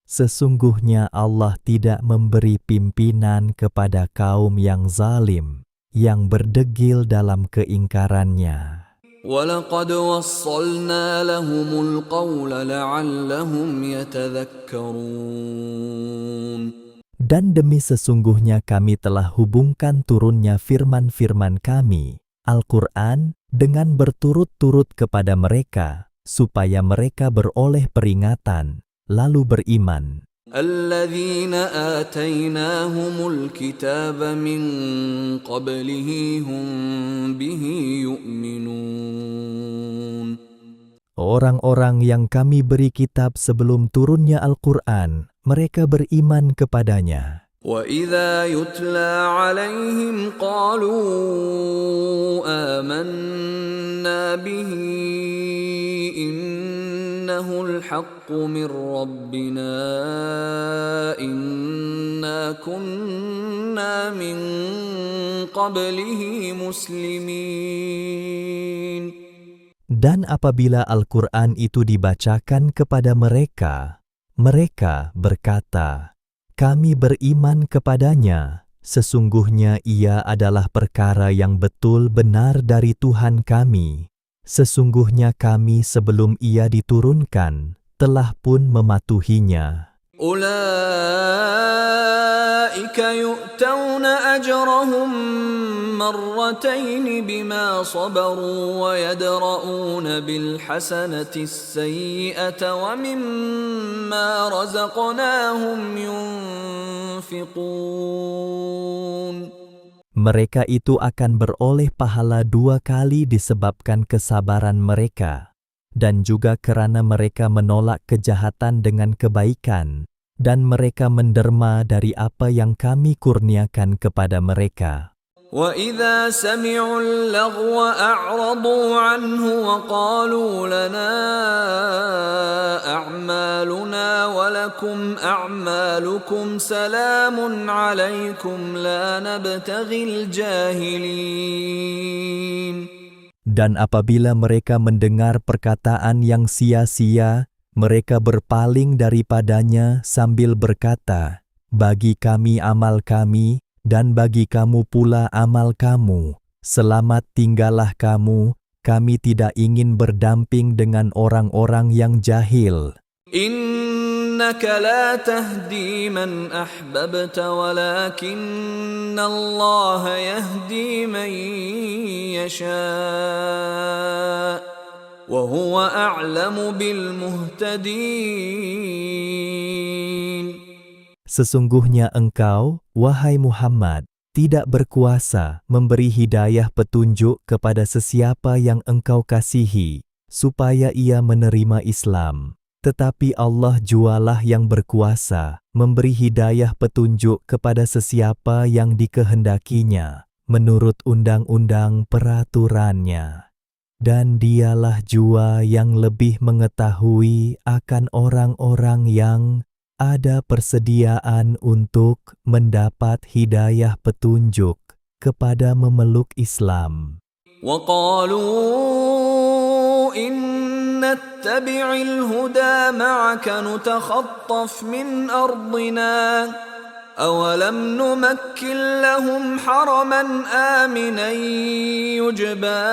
B: Sesungguhnya Allah tidak memberi pimpinan kepada kaum yang zalim, yang berdegil dalam keingkarannya.
A: وَلَقَدْ وَصَّلْنَا لَهُمُ الْقَوْلَ لَعَلَّهُمْ يَتَذَكَّرُونَ.
B: Dan demi sesungguhnya kami telah hubungkan turunnya firman-firman kami, Al-Quran, dengan berturut-turut kepada mereka, supaya mereka beroleh peringatan, lalu beriman.
A: الَّذِينَ آتَيْنَاهُمُ الْكِتَابَ مِنْ قَبْلِهِ هُمْ بِهِ يُؤْمِنُونَ.
B: Orang-orang yang kami beri kitab sebelum turunnya Al-Quran, mereka beriman kepadanya.
A: وَإِذَا يُتْلَى عَلَيْهِمْ قَالُوا آمَنَّا بِهِ إِنَّهُ الْحَقُّ مِنْ رَبِّنَا إِنَّا كُنَّا مِنْ قَبْلِهِ مُسْلِمِينَ.
B: Dan apabila Al-Quran itu dibacakan kepada mereka, mereka berkata, "Kami beriman kepadanya, sesungguhnya ia adalah perkara yang betul benar dari Tuhan kami. Sesungguhnya kami sebelum ia diturunkan, telah pun mematuhinya."
A: أولئك يؤتون أجرهم مرتين بما صبروا ويدرؤون بالحسنة السيئة ومما رزقناهم ينفقون.
B: Mereka itu akan beroleh pahala 2 kali disebabkan kesabaran mereka, dan juga karena mereka menolak kejahatan dengan kebaikan, dan mereka menderma dari apa yang kami kurniakan kepada mereka.
A: وَإِذَا سَمِعُوا اللَّغْوَ أَعْرَضُوا عَنْهُ وَقَالُوا لَنَا أَعْمَالُنَا وَلَكُمْ أَعْمَالُكُمْ سَلَامٌ عَلَيْكُمْ لَا نَبْتَغِي الْجَاهِلِينَ.
B: Dan apabila mereka mendengar perkataan yang sia-sia, mereka berpaling daripadanya sambil berkata, "Bagi kami amal kami, dan bagi kamu pula amal kamu. Selamat tinggallah kamu, kami tidak ingin berdamping dengan orang-orang yang jahil."
A: إِنَّكَ لَا تَهْدِي مَنْ أَحْبَبْتَ وَلَكِنَّ اللَّهَ يَهْدِي مَنْ يَشَاءُ وَهُوَ أَعْلَمُ بِالْمُهْتَدِينَ.
B: Sesungguhnya engkau, wahai Muhammad, tidak berkuasa memberi hidayah petunjuk kepada sesiapa yang engkau kasihi, supaya ia menerima Islam. Tetapi Allah jualah yang berkuasa memberi hidayah petunjuk kepada sesiapa yang dikehendakinya, menurut undang-undang peraturannya. Dan dialah jua yang lebih mengetahui akan orang-orang yang ada persediaan untuk mendapat hidayah petunjuk kepada memeluk Islam.
A: وَقَالُوا إِن نَّتَّبِعِ الْهُدَى مَعَكَ نُتَخَطَّفْ مِنْ أَرْضِنَا أَوَلَمْ نُمَكِّن لَّهُمْ حَرَمًا آمِنًا يُجْبَىٰ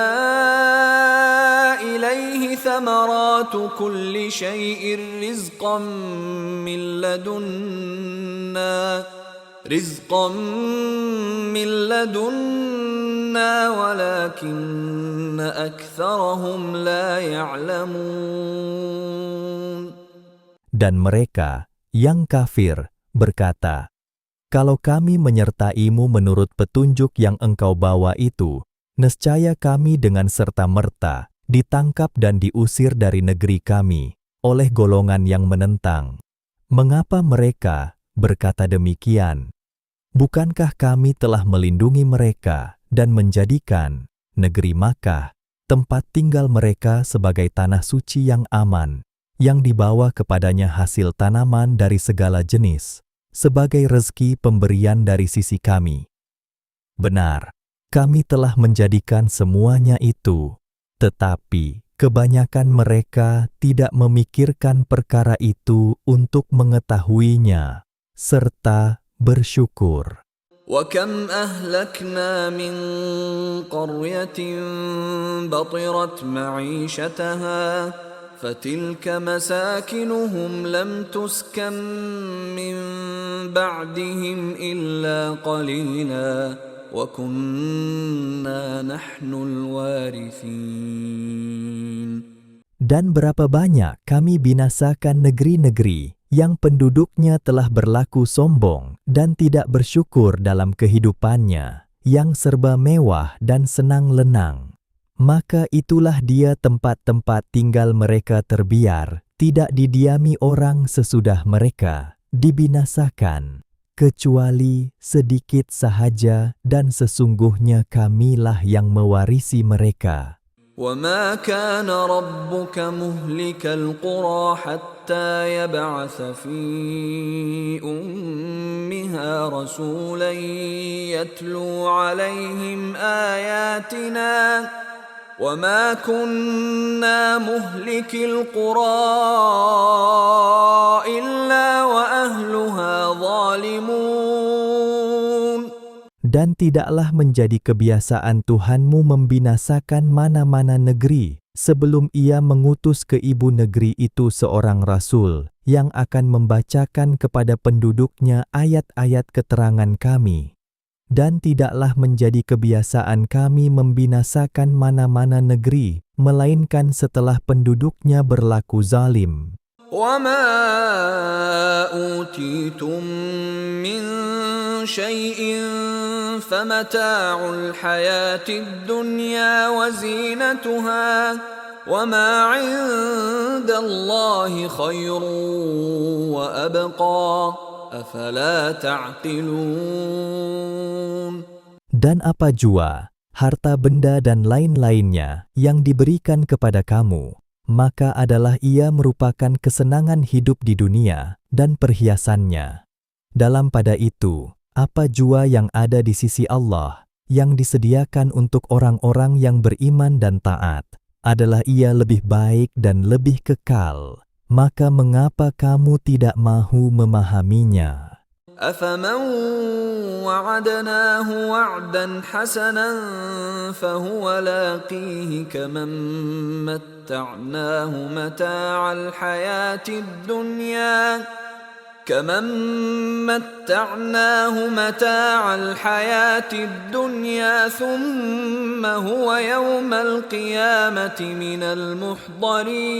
A: إِلَيْهِ ثَمَرَاتُ كُلِّ شَيْءٍ رِزْقًا مِّن لَّدُنَّا وَلَكِنَّ أَكْثَرَهُمْ لَا يَعْلَمُونَ.
B: Dan mereka, yang kafir, berkata, "Kalau kami menyertaimu menurut petunjuk yang engkau bawa itu, nescaya kami dengan serta-merta ditangkap dan diusir dari negeri kami oleh golongan yang menentang." Mengapa mereka berkata demikian? Bukankah kami telah melindungi mereka dan menjadikan negeri Makkah, tempat tinggal mereka sebagai tanah suci yang aman, yang dibawa kepadanya hasil tanaman dari segala jenis, sebagai rezeki pemberian dari sisi kami. Benar, kami telah menjadikan semuanya itu, tetapi kebanyakan mereka tidak memikirkan perkara itu untuk mengetahuinya, serta bersyukur.
A: وَكَمْ أَهْلَكْنَا مِنْ قَرْيَةٍ بَطِرَتْ مَعِيشَتَهَا فَتِلْكَ مَسَاكِنُهُمْ لَمْ تُسْكَنْ مِنْ بَعْدِهِمْ إِلَّا قَلِيلًا وَكُنَّا نَحْنُ الْوَارِثِينَ.
B: Dan berapa banyak kami binasakan negeri-negeri yang penduduknya telah berlaku sombong dan tidak bersyukur dalam kehidupannya, yang serba mewah dan senang lenang. Maka itulah dia tempat-tempat tinggal mereka terbiar, tidak didiami orang sesudah mereka dibinasakan, kecuali sedikit sahaja, dan sesungguhnya kamilah yang mewarisi mereka.
A: وَمَا كَانَ رَبُّكَ مُهْلِكَ الْقُرَى حَتَّى يَبْعَثَ فِي أُمِّهَا رَسُولًا يَتْلُو عَلَيْهِمْ آيَاتِنَا وَمَا كُنَّا مُهْلِكِ الْقُرَى إِلَّا وَأَهْلُهَا ظَالِمُونَ.
B: Dan tidaklah menjadi kebiasaan Tuhanmu membinasakan mana-mana negeri sebelum Ia mengutus ke ibu negeri itu seorang rasul yang akan membacakan kepada penduduknya ayat-ayat keterangan kami. Dan tidaklah menjadi kebiasaan kami membinasakan mana-mana negeri, melainkan setelah penduduknya berlaku zalim.
A: وَمَا أُوتِيتُم مِّن شَيْءٍ فَمَتَاعُ الْحَيَاةِ الدُّنْيَا وَزِينَتُهَا وَمَا عِندَ اللَّهِ خَيْرٌ وَأَبْقَى أَفَلَا تَعْقِلُونَ.
B: Dan apa jua, harta benda dan lain-lainnya yang diberikan kepada kamu, maka adalah ia merupakan kesenangan hidup di dunia dan perhiasannya. Dalam pada itu, apa jua yang ada di sisi Allah, yang disediakan untuk orang-orang yang beriman dan taat, adalah ia lebih baik dan lebih kekal. Maka mengapa kamu tidak mahu memahaminya?
A: أَفَمَنْ وَعَدْنَاهُ وَعْدًا حَسَنًا فَهُوَ لَاقِيهِ كَمَنْ مَتَّعْنَاهُ مَتَاعَ الْحَيَاةِ الدُّنْيَا ثُمَّ هُوَ يَوْمَ الْقِيَامَةِ مِنَ الْمُحْضَرِينَ.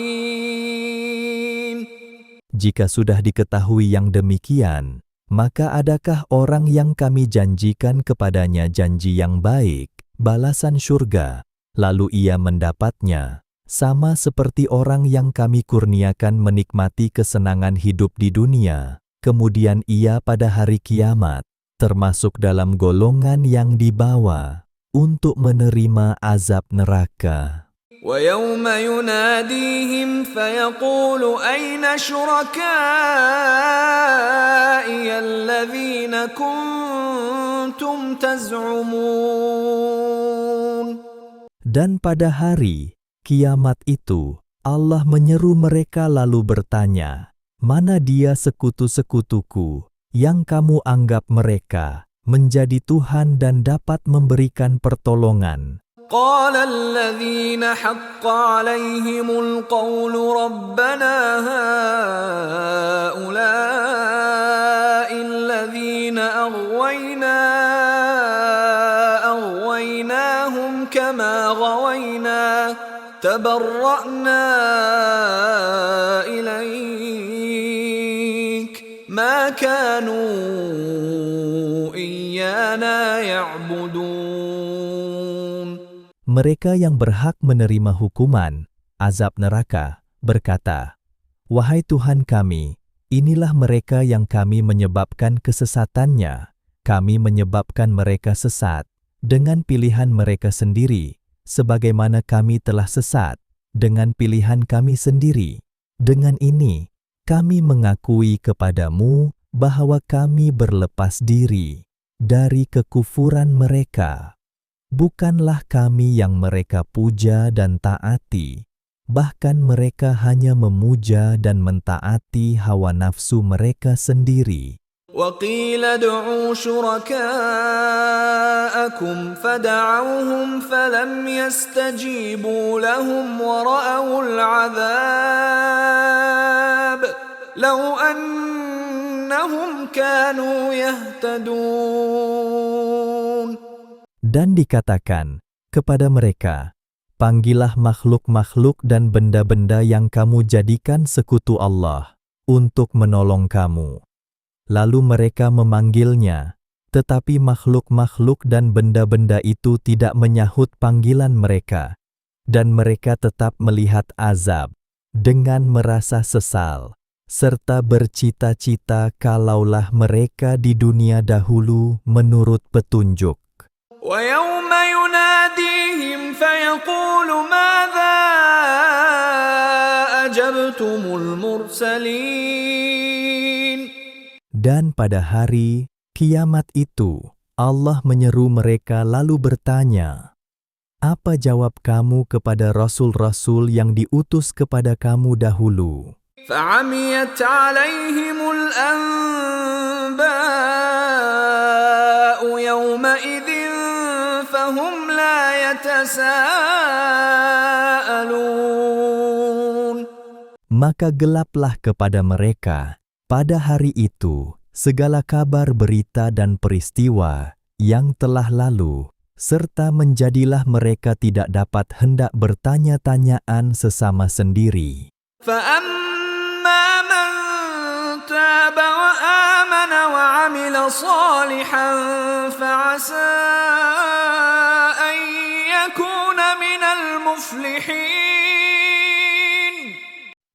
B: Jika sudah diketahui yang demikian, maka adakah orang yang kami janjikan kepadanya janji yang baik, balasan syurga, lalu ia mendapatnya, sama seperti orang yang kami kurniakan menikmati kesenangan hidup di dunia, kemudian ia pada hari kiamat, termasuk dalam golongan yang dibawa untuk menerima azab neraka.
A: وَيَوْمَ يُنَادِيهِمْ فَيَقُولُ أَيْنَ شُرَكَائِيَ الَّذِينَ كُنتُمْ تَزْعُمُونَ.
B: Dan pada hari kiamat itu, Allah menyeru mereka lalu bertanya, mana dia sekutu-sekutuku yang kamu anggap mereka menjadi Tuhan dan dapat memberikan pertolongan?
A: قال الذين حق عليهم القول ربنا هؤلاء الذين أغويناهم كما غوينا تبرأنا إليك ما كانوا إيانا يعبدون.
B: Mereka yang berhak menerima hukuman, azab neraka, berkata, wahai Tuhan kami, inilah mereka yang kami menyebabkan kesesatannya. Kami menyebabkan mereka sesat dengan pilihan mereka sendiri, sebagaimana kami telah sesat dengan pilihan kami sendiri. Dengan ini, kami mengakui kepadamu bahwa kami berlepas diri dari kekufuran mereka. Bukanlah kami yang mereka puja dan taati, bahkan mereka hanya memuja dan mentaati hawa nafsu mereka sendiri.
A: وقيل ادعوا شركاءكم فدعوهم فلم يستجيبوا لهم ورأوا العذاب لو أنهم كانوا يهتدون.
B: Dan dikatakan kepada mereka, panggillah makhluk-makhluk dan benda-benda yang kamu jadikan sekutu Allah untuk menolong kamu. Lalu mereka memanggilnya, tetapi makhluk-makhluk dan benda-benda itu tidak menyahut panggilan mereka, dan mereka tetap melihat azab dengan merasa sesal, serta bercita-cita kalaulah mereka di dunia dahulu menurut petunjuk.
A: وَيَوْمَ يُنَادِيهِمْ فَيَقُولُ مَاذَا أَجَبْتُمُ الْمُرْسَلِينَ.
B: Dan pada hari kiamat itu, Allah menyeru mereka lalu bertanya, apa jawab kamu kepada rasul-rasul yang diutus kepada kamu dahulu?
A: فَعَمِيَتْ عَلَيْهِمُ الْأَنْبَاءُ يَوْمَئِذٍ فَهُمْ لَا يَتَسَاءَلُونَ.
B: Maka gelaplah kepada mereka pada hari itu segala kabar berita dan peristiwa yang telah lalu, serta menjadilah mereka tidak dapat hendak bertanya-tanyaan sesama sendiri.
A: فَأَمَّا مَنْ تَابَ وَآمَنَ وَعَمِلَ صَالِحًا فَعَسَى أَنْ يَكُونَ مِنَ الْمُفْلِحِينَ.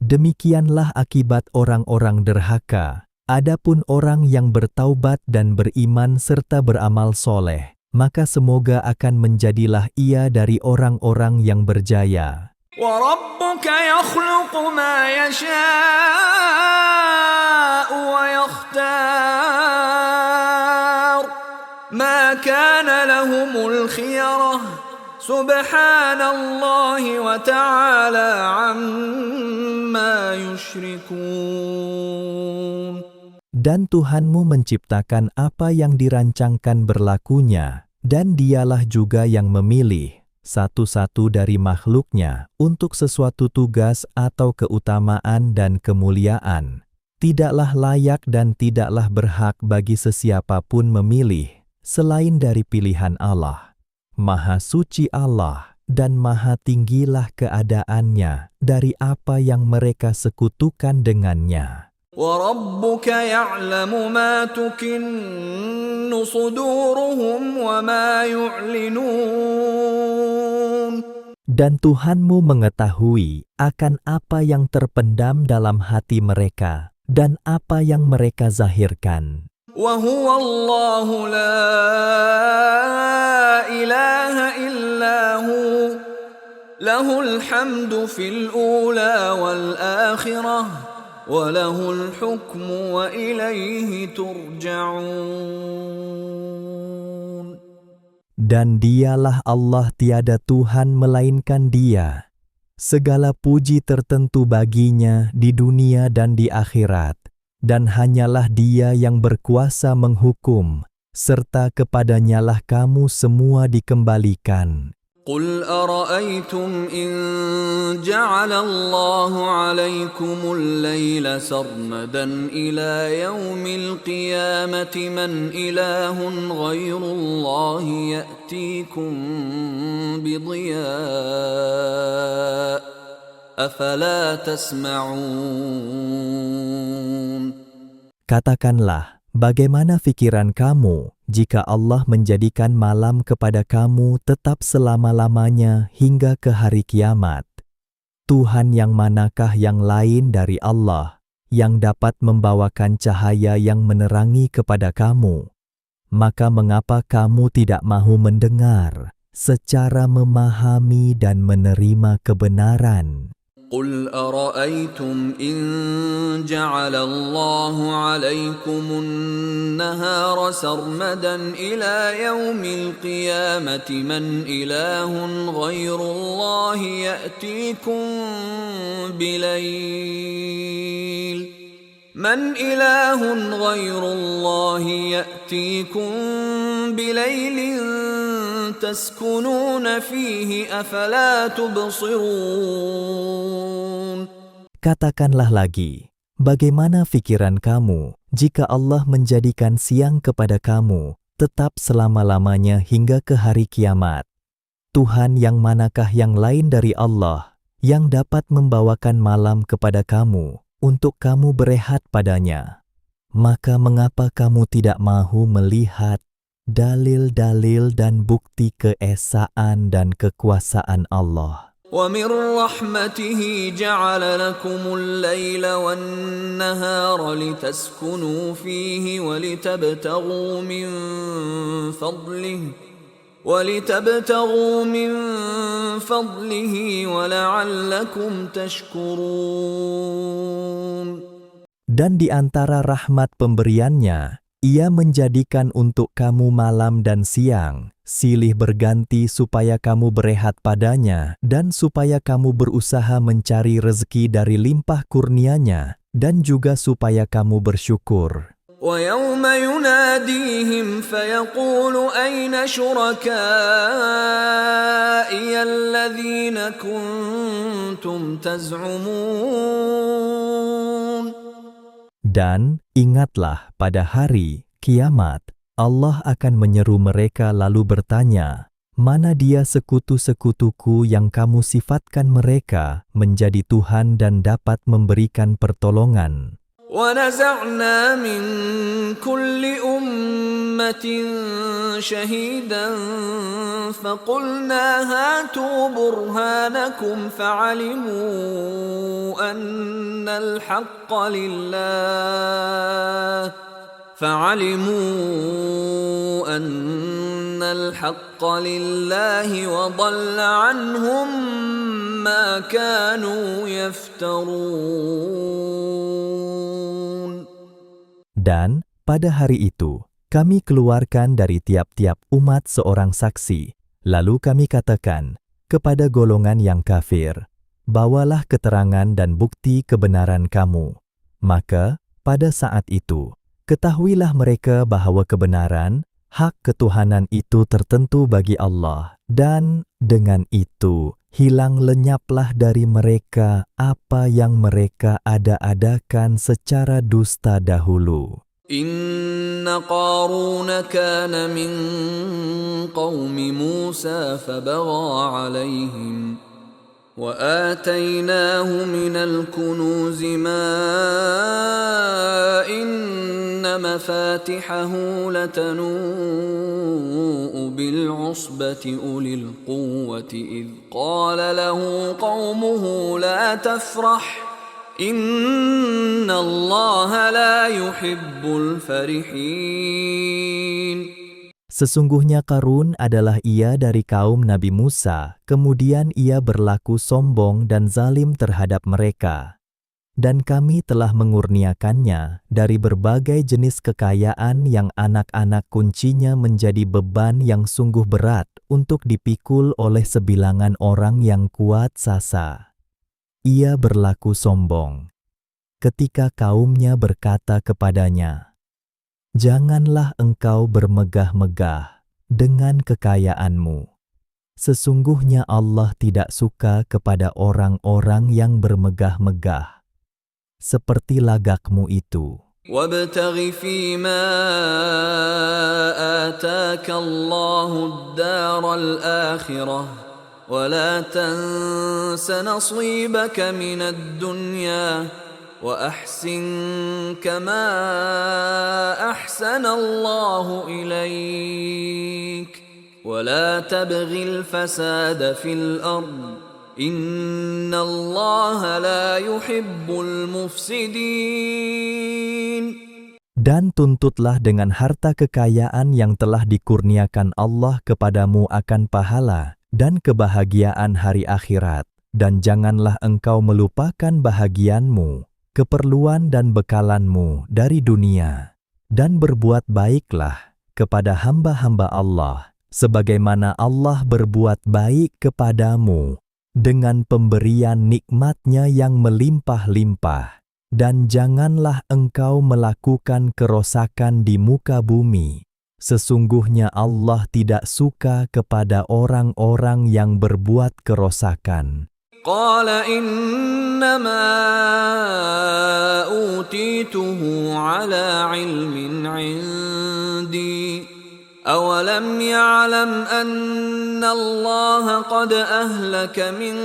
B: Demikianlah akibat orang-orang derhaka. Adapun orang yang bertaubat dan beriman serta beramal soleh, maka semoga akan menjadilah ia dari orang-orang yang berjaya.
A: وَرَبُّكَ يَخْلُقُ مَا يَشَاءُ وَيَخْتَارُ مَا كَانَ لَهُمُ الْخِيَرَةُ سُبْحَانَ اللَّهِ وَتَعَالَى عَمَّا يُشْرِكُونَ.
B: Dan Tuhanmu menciptakan apa yang dirancangkan berlakunya, dan dialah juga yang memilih satu-satu dari makhluknya untuk sesuatu tugas atau keutamaan dan kemuliaan. Tidaklah layak dan tidaklah berhak bagi sesiapapun memilih selain dari pilihan Allah. Maha suci Allah dan maha tinggilah keadaannya dari apa yang mereka sekutukan dengannya.
A: وَرَبُّكَ يَعْلَمُ مَا تُكِنُّ صُدُورُهُمْ وَمَا يُعْلِنُونَ.
B: Dan Tuhanmu mengetahui akan apa yang terpendam dalam hati mereka dan apa yang mereka zahirkan.
A: وَهُوَ اللَّهُ لَا إِلَهَ إِلَّا هُوَ لَهُ الْحَمْدُ فِي الْأُولَى وَالْآخِرَةِ وَلَهُ الْحُكْمُ وَإِلَيْهِ تُرْجَعُونَ.
B: Dan dialah Allah, tiada Tuhan melainkan Dia. Segala puji tertentu baginya di dunia dan di akhirat, dan hanyalah Dia yang berkuasa menghukum, serta kepadanyalah kamu semua dikembalikan.
A: قُلْ أَرَأَيْتُمْ إِنْ جَعَلَ اللَّهُ عَلَيْكُمُ اللَّيْلَ سَرْمَدًا إِلَى يَوْمِ الْقِيَامَةِ مَنْ إِلَهٌ غَيْرُ اللَّهِ يَأْتِيكُمْ بِضِيَاءٍ أَفَلَا تَسْمَعُونَ.
B: Katakanlah, bagaimana pikiran kamu jika Allah menjadikan malam kepada kamu tetap selama-lamanya hingga ke hari kiamat? Tuhan yang manakah yang lain dari Allah yang dapat membawakan cahaya yang menerangi kepada kamu? Maka mengapa kamu tidak mahu mendengar secara memahami dan menerima kebenaran.
A: قل أرأيتم إن جعل الله عليكم النهار سرمدا إلى يوم القيامة من إله غير الله يأتيكم بليل من إله غير الله يأتيكم بليل تسكنون فيه أفلا تبصرون.
B: Katakanlah lagi, bagaimana pikiran kamu jika Allah menjadikan siang kepada kamu tetap selama-lamanya hingga ke hari kiamat? Tuhan yang manakah yang lain dari Allah yang dapat membawakan malam kepada kamu untuk kamu berehat padanya? Maka mengapa kamu tidak mahu melihat dalil-dalil dan bukti keesaan dan kekuasaan Allah?
A: ومن رحمته جعل لكم الليل والنهار لتسكنوا فيه ولتبتغوا من فضله ولعلكم تشكرون.
B: Dan di antara rahmat pemberiannya, Ia menjadikan untuk kamu malam dan siang, silih berganti supaya kamu berehat padanya dan supaya kamu berusaha mencari rezeki dari limpah kurnia-Nya dan juga supaya kamu bersyukur.
A: وَيَوْمَ يُنَادِيهِمْ فَيَقُولُ أَيْنَ شُرَكَائِيَ الَّذِينَ كُنتُمْ تَزْعُمُونَ.
B: Dan ingatlah pada hari kiamat, Allah akan menyeru mereka lalu bertanya, mana dia sekutu-sekutuku yang kamu sifatkan mereka menjadi Tuhan dan dapat memberikan pertolongan?
A: وَنَزَعْنَا مِنْ كُلِّ أُمَّةٍ شَهِيدًا فَقُلْنَا هَاتُوا بُرْهَانَكُمْ فَعَلِمُوا أَنَّ الْحَقَّ لِلَّهِ وَضَلَّ عَنْهُمْ مَا كَانُوا يَفْتَرُونَ.
B: Dan pada hari itu, kami keluarkan dari tiap-tiap umat seorang saksi, lalu kami katakan kepada golongan yang kafir, bawalah keterangan dan bukti kebenaran kamu. Maka, pada saat itu, ketahuilah mereka bahwa kebenaran, hak ketuhanan itu tertentu bagi Allah, dan dengan itu, hilang lenyaplah dari mereka apa yang mereka ada-adakan secara dusta dahulu.
A: Inna Qaruna kana min qaumi Musa fabagha alaihim wa atainahu minal kunuzi ma inna mafatihahu latanu bil usbati ulil quwwati idh qala lahu qaumuhu la tafrah Inna Allah la yuhibbul farihin.
B: Sesungguhnya Qarun adalah ia dari kaum Nabi Musa, kemudian ia berlaku sombong dan zalim terhadap mereka. Dan kami telah mengurniakannya dari berbagai jenis kekayaan yang anak-anak kuncinya menjadi beban yang sungguh berat untuk dipikul oleh sebilangan orang yang kuat sasa. Ia berlaku sombong ketika kaumnya berkata kepadanya, "Janganlah engkau bermegah-megah dengan kekayaanmu. Sesungguhnya Allah tidak suka kepada orang-orang yang bermegah-megah, seperti lagakmu itu."
A: وَابْتَغِ فِيمَا آتَاكَ اللَّهُ الدَّارَ الْآخِرَةَ ولا تنس نصيبك من الدنيا وأحسن كما أحسن الله إليك ولا تبغ الفساد في الأرض إن الله لا يحب المفسدين.
B: Dan tuntutlah dengan harta kekayaan yang telah dikurniakan Allah kepadamu akan pahala dan kebahagiaan hari akhirat. Dan janganlah engkau melupakan bahagianmu, keperluan dan bekalanmu dari dunia. Dan berbuat baiklah kepada hamba-hamba Allah, sebagaimana Allah berbuat baik kepadamu dengan pemberian nikmat-Nya yang melimpah-limpah. Dan janganlah engkau melakukan kerosakan di muka bumi. Sesungguhnya Allah tidak suka kepada orang-orang yang berbuat kerosakan.
A: Qala innama utituhu ala ilmin indi. أَوَلَمْ يَعْلَمْ أَنَّ اللَّهَ قَدْ أَهْلَكَ مِنْ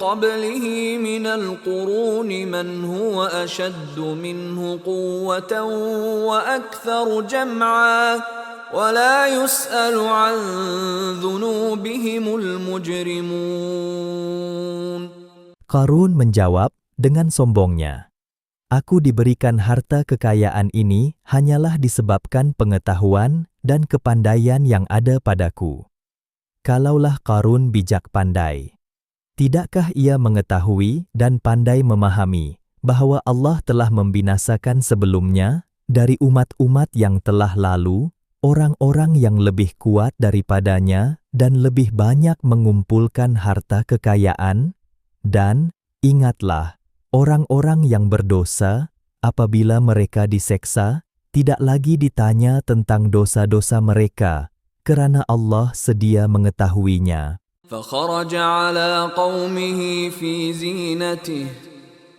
A: قَبْلِهِ مِنَ الْقُرُونِ مَنْ هُوَ أَشَدُّ مِنْهُ قُوَّةً وَأَكْثَرُ جَمْعًا وَلَا يُسْأَلُ عَنْ ذُنُوبِهِمُ الْمُجْرِمُونَ.
B: Qarun menjawab dengan sombongnya, "Aku diberikan harta kekayaan ini hanyalah disebabkan pengetahuan dan kepandaian yang ada padaku." Kalaulah Qarun bijak pandai, tidakkah ia mengetahui dan pandai memahami bahwa Allah telah membinasakan sebelumnya dari umat-umat yang telah lalu orang-orang yang lebih kuat daripadanya dan lebih banyak mengumpulkan harta kekayaan? Dan ingatlah, orang-orang yang berdosa, apabila mereka diseksa, tidak lagi ditanya tentang dosa-dosa mereka, kerana Allah sedia mengetahuinya.
A: فخرج على قومه في زينته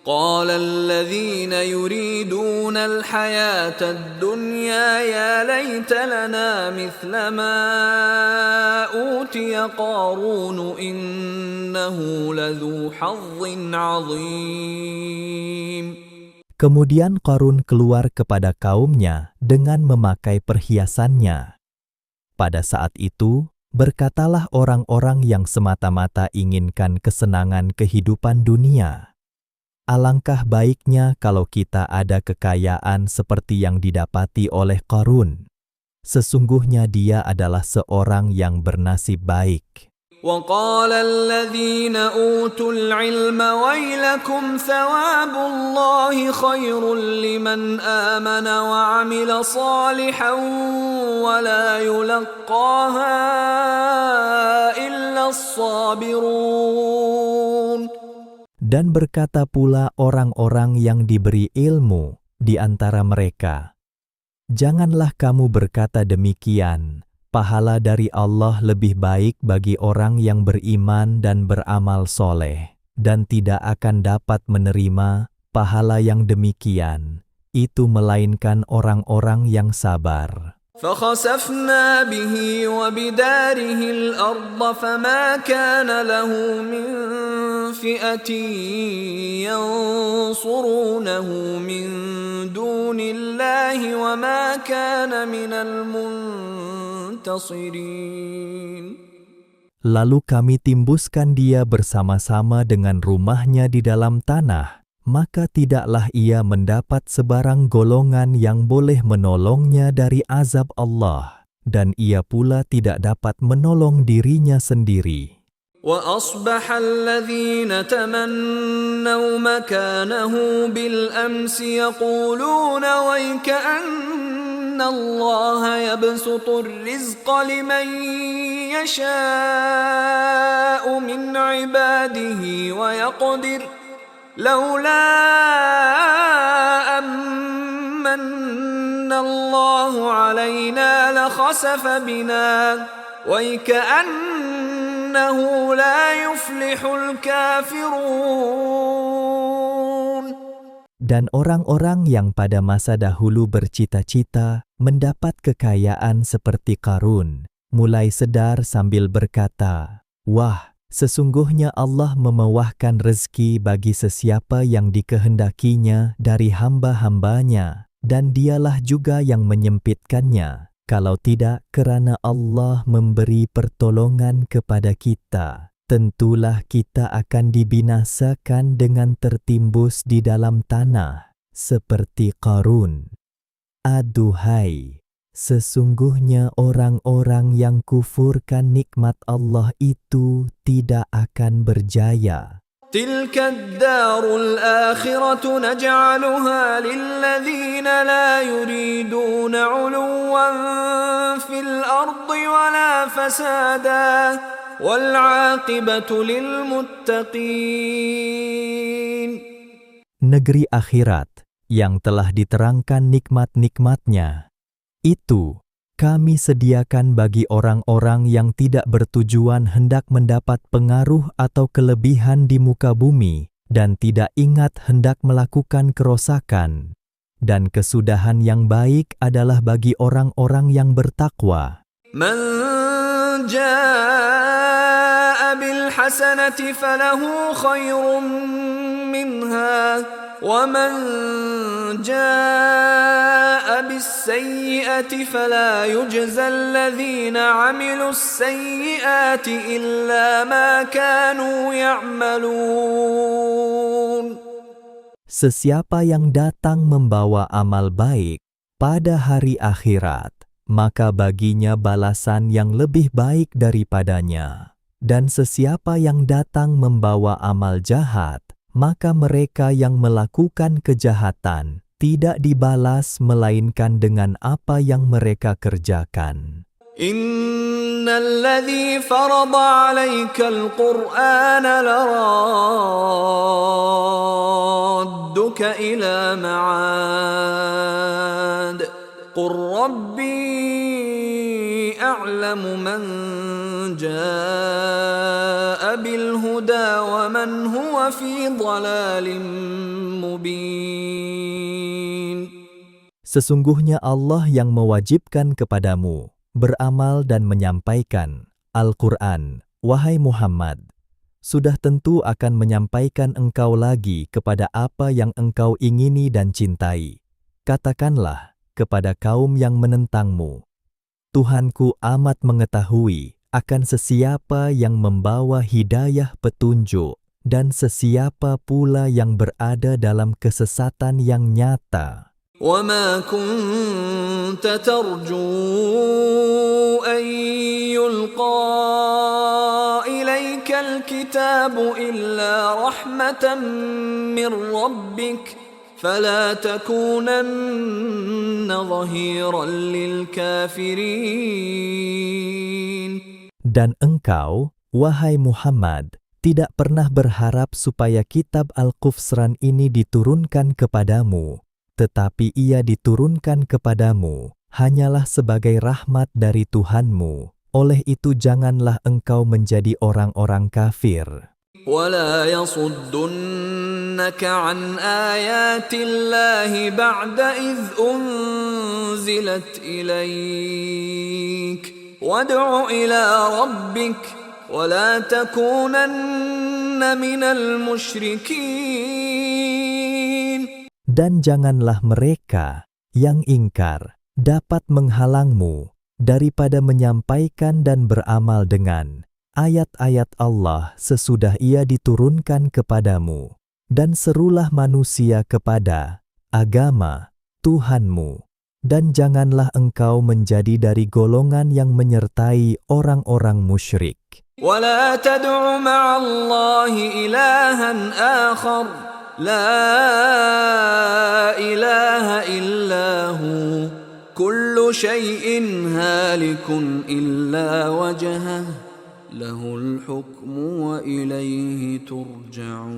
A: قال الذين يريدون الحياة الدنيا يا ليت لنا مثل ما أوتي قارون إنه لذو حظ عظيم.
B: Kemudian Qarun keluar kepada kaumnya dengan memakai perhiasannya. Pada saat itu, berkatalah orang-orang yang semata-mata inginkan kesenangan kehidupan dunia, "Alangkah baiknya kalau kita ada kekayaan seperti yang didapati oleh Qarun. Sesungguhnya dia adalah seorang yang bernasib baik."
A: وقال الذين أوتوا العلم ويلكم ثواب الله خير لمن آمن وعمل صالحا ولا يلقاها إلا الصابرون.
B: Dan berkata pula orang-orang yang diberi ilmu di antara mereka, "Janganlah kamu berkata demikian. Pahala dari Allah lebih baik bagi orang yang beriman dan beramal soleh, dan tidak akan dapat menerima pahala yang demikian, itu melainkan orang-orang yang sabar."
A: فخسفنا به وبداره الأرض فما كان له من فئة ينصرونه من دون الله وما كان من المنتصرين.
B: Lalu kami timbuskan dia bersama-sama dengan rumahnya di dalam tanah, maka tidaklah ia mendapat sebarang golongan yang boleh menolongnya dari azab Allah, dan ia pula tidak dapat menolong dirinya sendiri.
A: وأصبح الذين تمنوا مكانه بالأمس يقولون ويكأن الله يبسط الرزق لمن يشاء من عباده ويقدر لولا أمن الله علينا لخسف بنا ويكأنه لا يفلح الكافرون.
B: Dan orang-orang yang pada masa dahulu bercita-cita mendapat kekayaan seperti Qarun, mulai sedar sambil berkata, "Wah, sesungguhnya Allah memewahkan rezeki bagi sesiapa yang dikehendakinya dari hamba-hambanya, dan dialah juga yang menyempitkannya. Kalau tidak kerana Allah memberi pertolongan kepada kita, tentulah kita akan dibinasakan dengan tertimbus di dalam tanah, seperti Qarun." Aduhai, sesungguhnya orang-orang yang kufurkan nikmat Allah itu tidak akan berjaya.
A: تلك الدار الآخرة نجعلها للذين لا يريدون علوا في الأرض ولا فسادا والعاقبة للمتقين.
B: Negeri akhirat yang telah diterangkan nikmat-nikmatnya, itu kami sediakan bagi orang-orang yang tidak bertujuan hendak mendapat pengaruh atau kelebihan di muka bumi dan tidak ingat hendak melakukan kerosakan. Dan kesudahan yang baik adalah bagi orang-orang yang bertakwa.
A: من جاء بالحسنة فله خير منها ومن جاء بالسيئة فلا يجزى الذين عملوا السيئات إلا ما كانوا يعملون.
B: Sesiapa yang datang membawa amal baik pada hari akhirat, maka baginya balasan yang lebih baik daripadanya. Dan sesiapa yang datang membawa amal jahat, maka mereka yang melakukan kejahatan tidak dibalas melainkan dengan apa yang mereka kerjakan.
A: Innal ladzi farada 'alaika al-Qur'ana laradduka ila ma'ad. Qur rabbi a'lamu man jaa'a bil huda wa man huwa fi dhalalin mubin.
B: Sesungguhnya Allah yang mewajibkan kepadamu beramal dan menyampaikan Al-Quran, wahai Muhammad, sudah tentu akan menyampaikan engkau lagi kepada apa yang engkau ingini dan cintai. Katakanlah kepada kaum yang menentangmu, Tuhanku amat mengetahui akan sesiapa yang membawa hidayah petunjuk dan sesiapa pula yang berada dalam kesesatan yang nyata.
A: وَمَا كُنْتَ تَرْجُو أَنْ يُلْقَى إِلَيْكَ الْكِتَابُ إِلَّا رَحْمَةً مِّنْ رَبِّكَ فَلَا تَكُونَنَّ ظَهِيرًا لِلْكَافِرِينَ.
B: Dan engkau, wahai Muhammad, tidak pernah berharap supaya kitab Al-Qufsran ini diturunkan kepadamu, tetapi ia diturunkan kepadamu hanyalah sebagai rahmat dari Tuhanmu. Oleh itu janganlah engkau menjadi orang-orang kafir.
A: وَلَا يَصُدُّنَّكَ عَنْ آيَاتِ اللَّهِ بَعْدَ إِذْ أُنْزِلَتْ إِلَيْكَ وَادْعُ إِلَى رَبِّكَ وَلَا تَكُونَنَّ مِنَ الْمُشْرِكِينَ.
B: Dan janganlah mereka yang ingkar dapat menghalangmu daripada menyampaikan dan beramal dengan ayat-ayat Allah sesudah ia diturunkan kepadamu. Dan serulah manusia kepada agama Tuhanmu. Dan janganlah engkau menjadi dari golongan yang menyertai orang-orang musyrik.
A: وَلَا تَدْعُ مَعَ اللَّهِ إِلَٰهًا آخَرَ لَا إِلَٰهَ إِلَّا هُوَ كُلُّ شَيْءٍ هَالِكٌ إِلَّا وَجْهَهُ لَهُ الْحُكْمُ وَإِلَيْهِ تُرْجَعُونَ.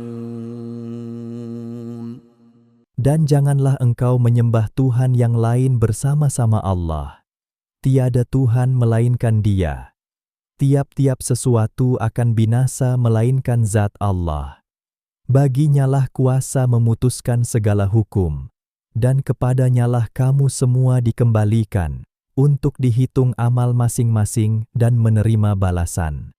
B: Dan janganlah engkau menyembah Tuhan yang lain bersama-sama Allah. Tiada Tuhan melainkan Dia. Tiap-tiap sesuatu akan binasa melainkan zat Allah. Baginyalah kuasa memutuskan segala hukum, dan kepadanyalah kamu semua dikembalikan, untuk dihitung amal masing-masing dan menerima balasan.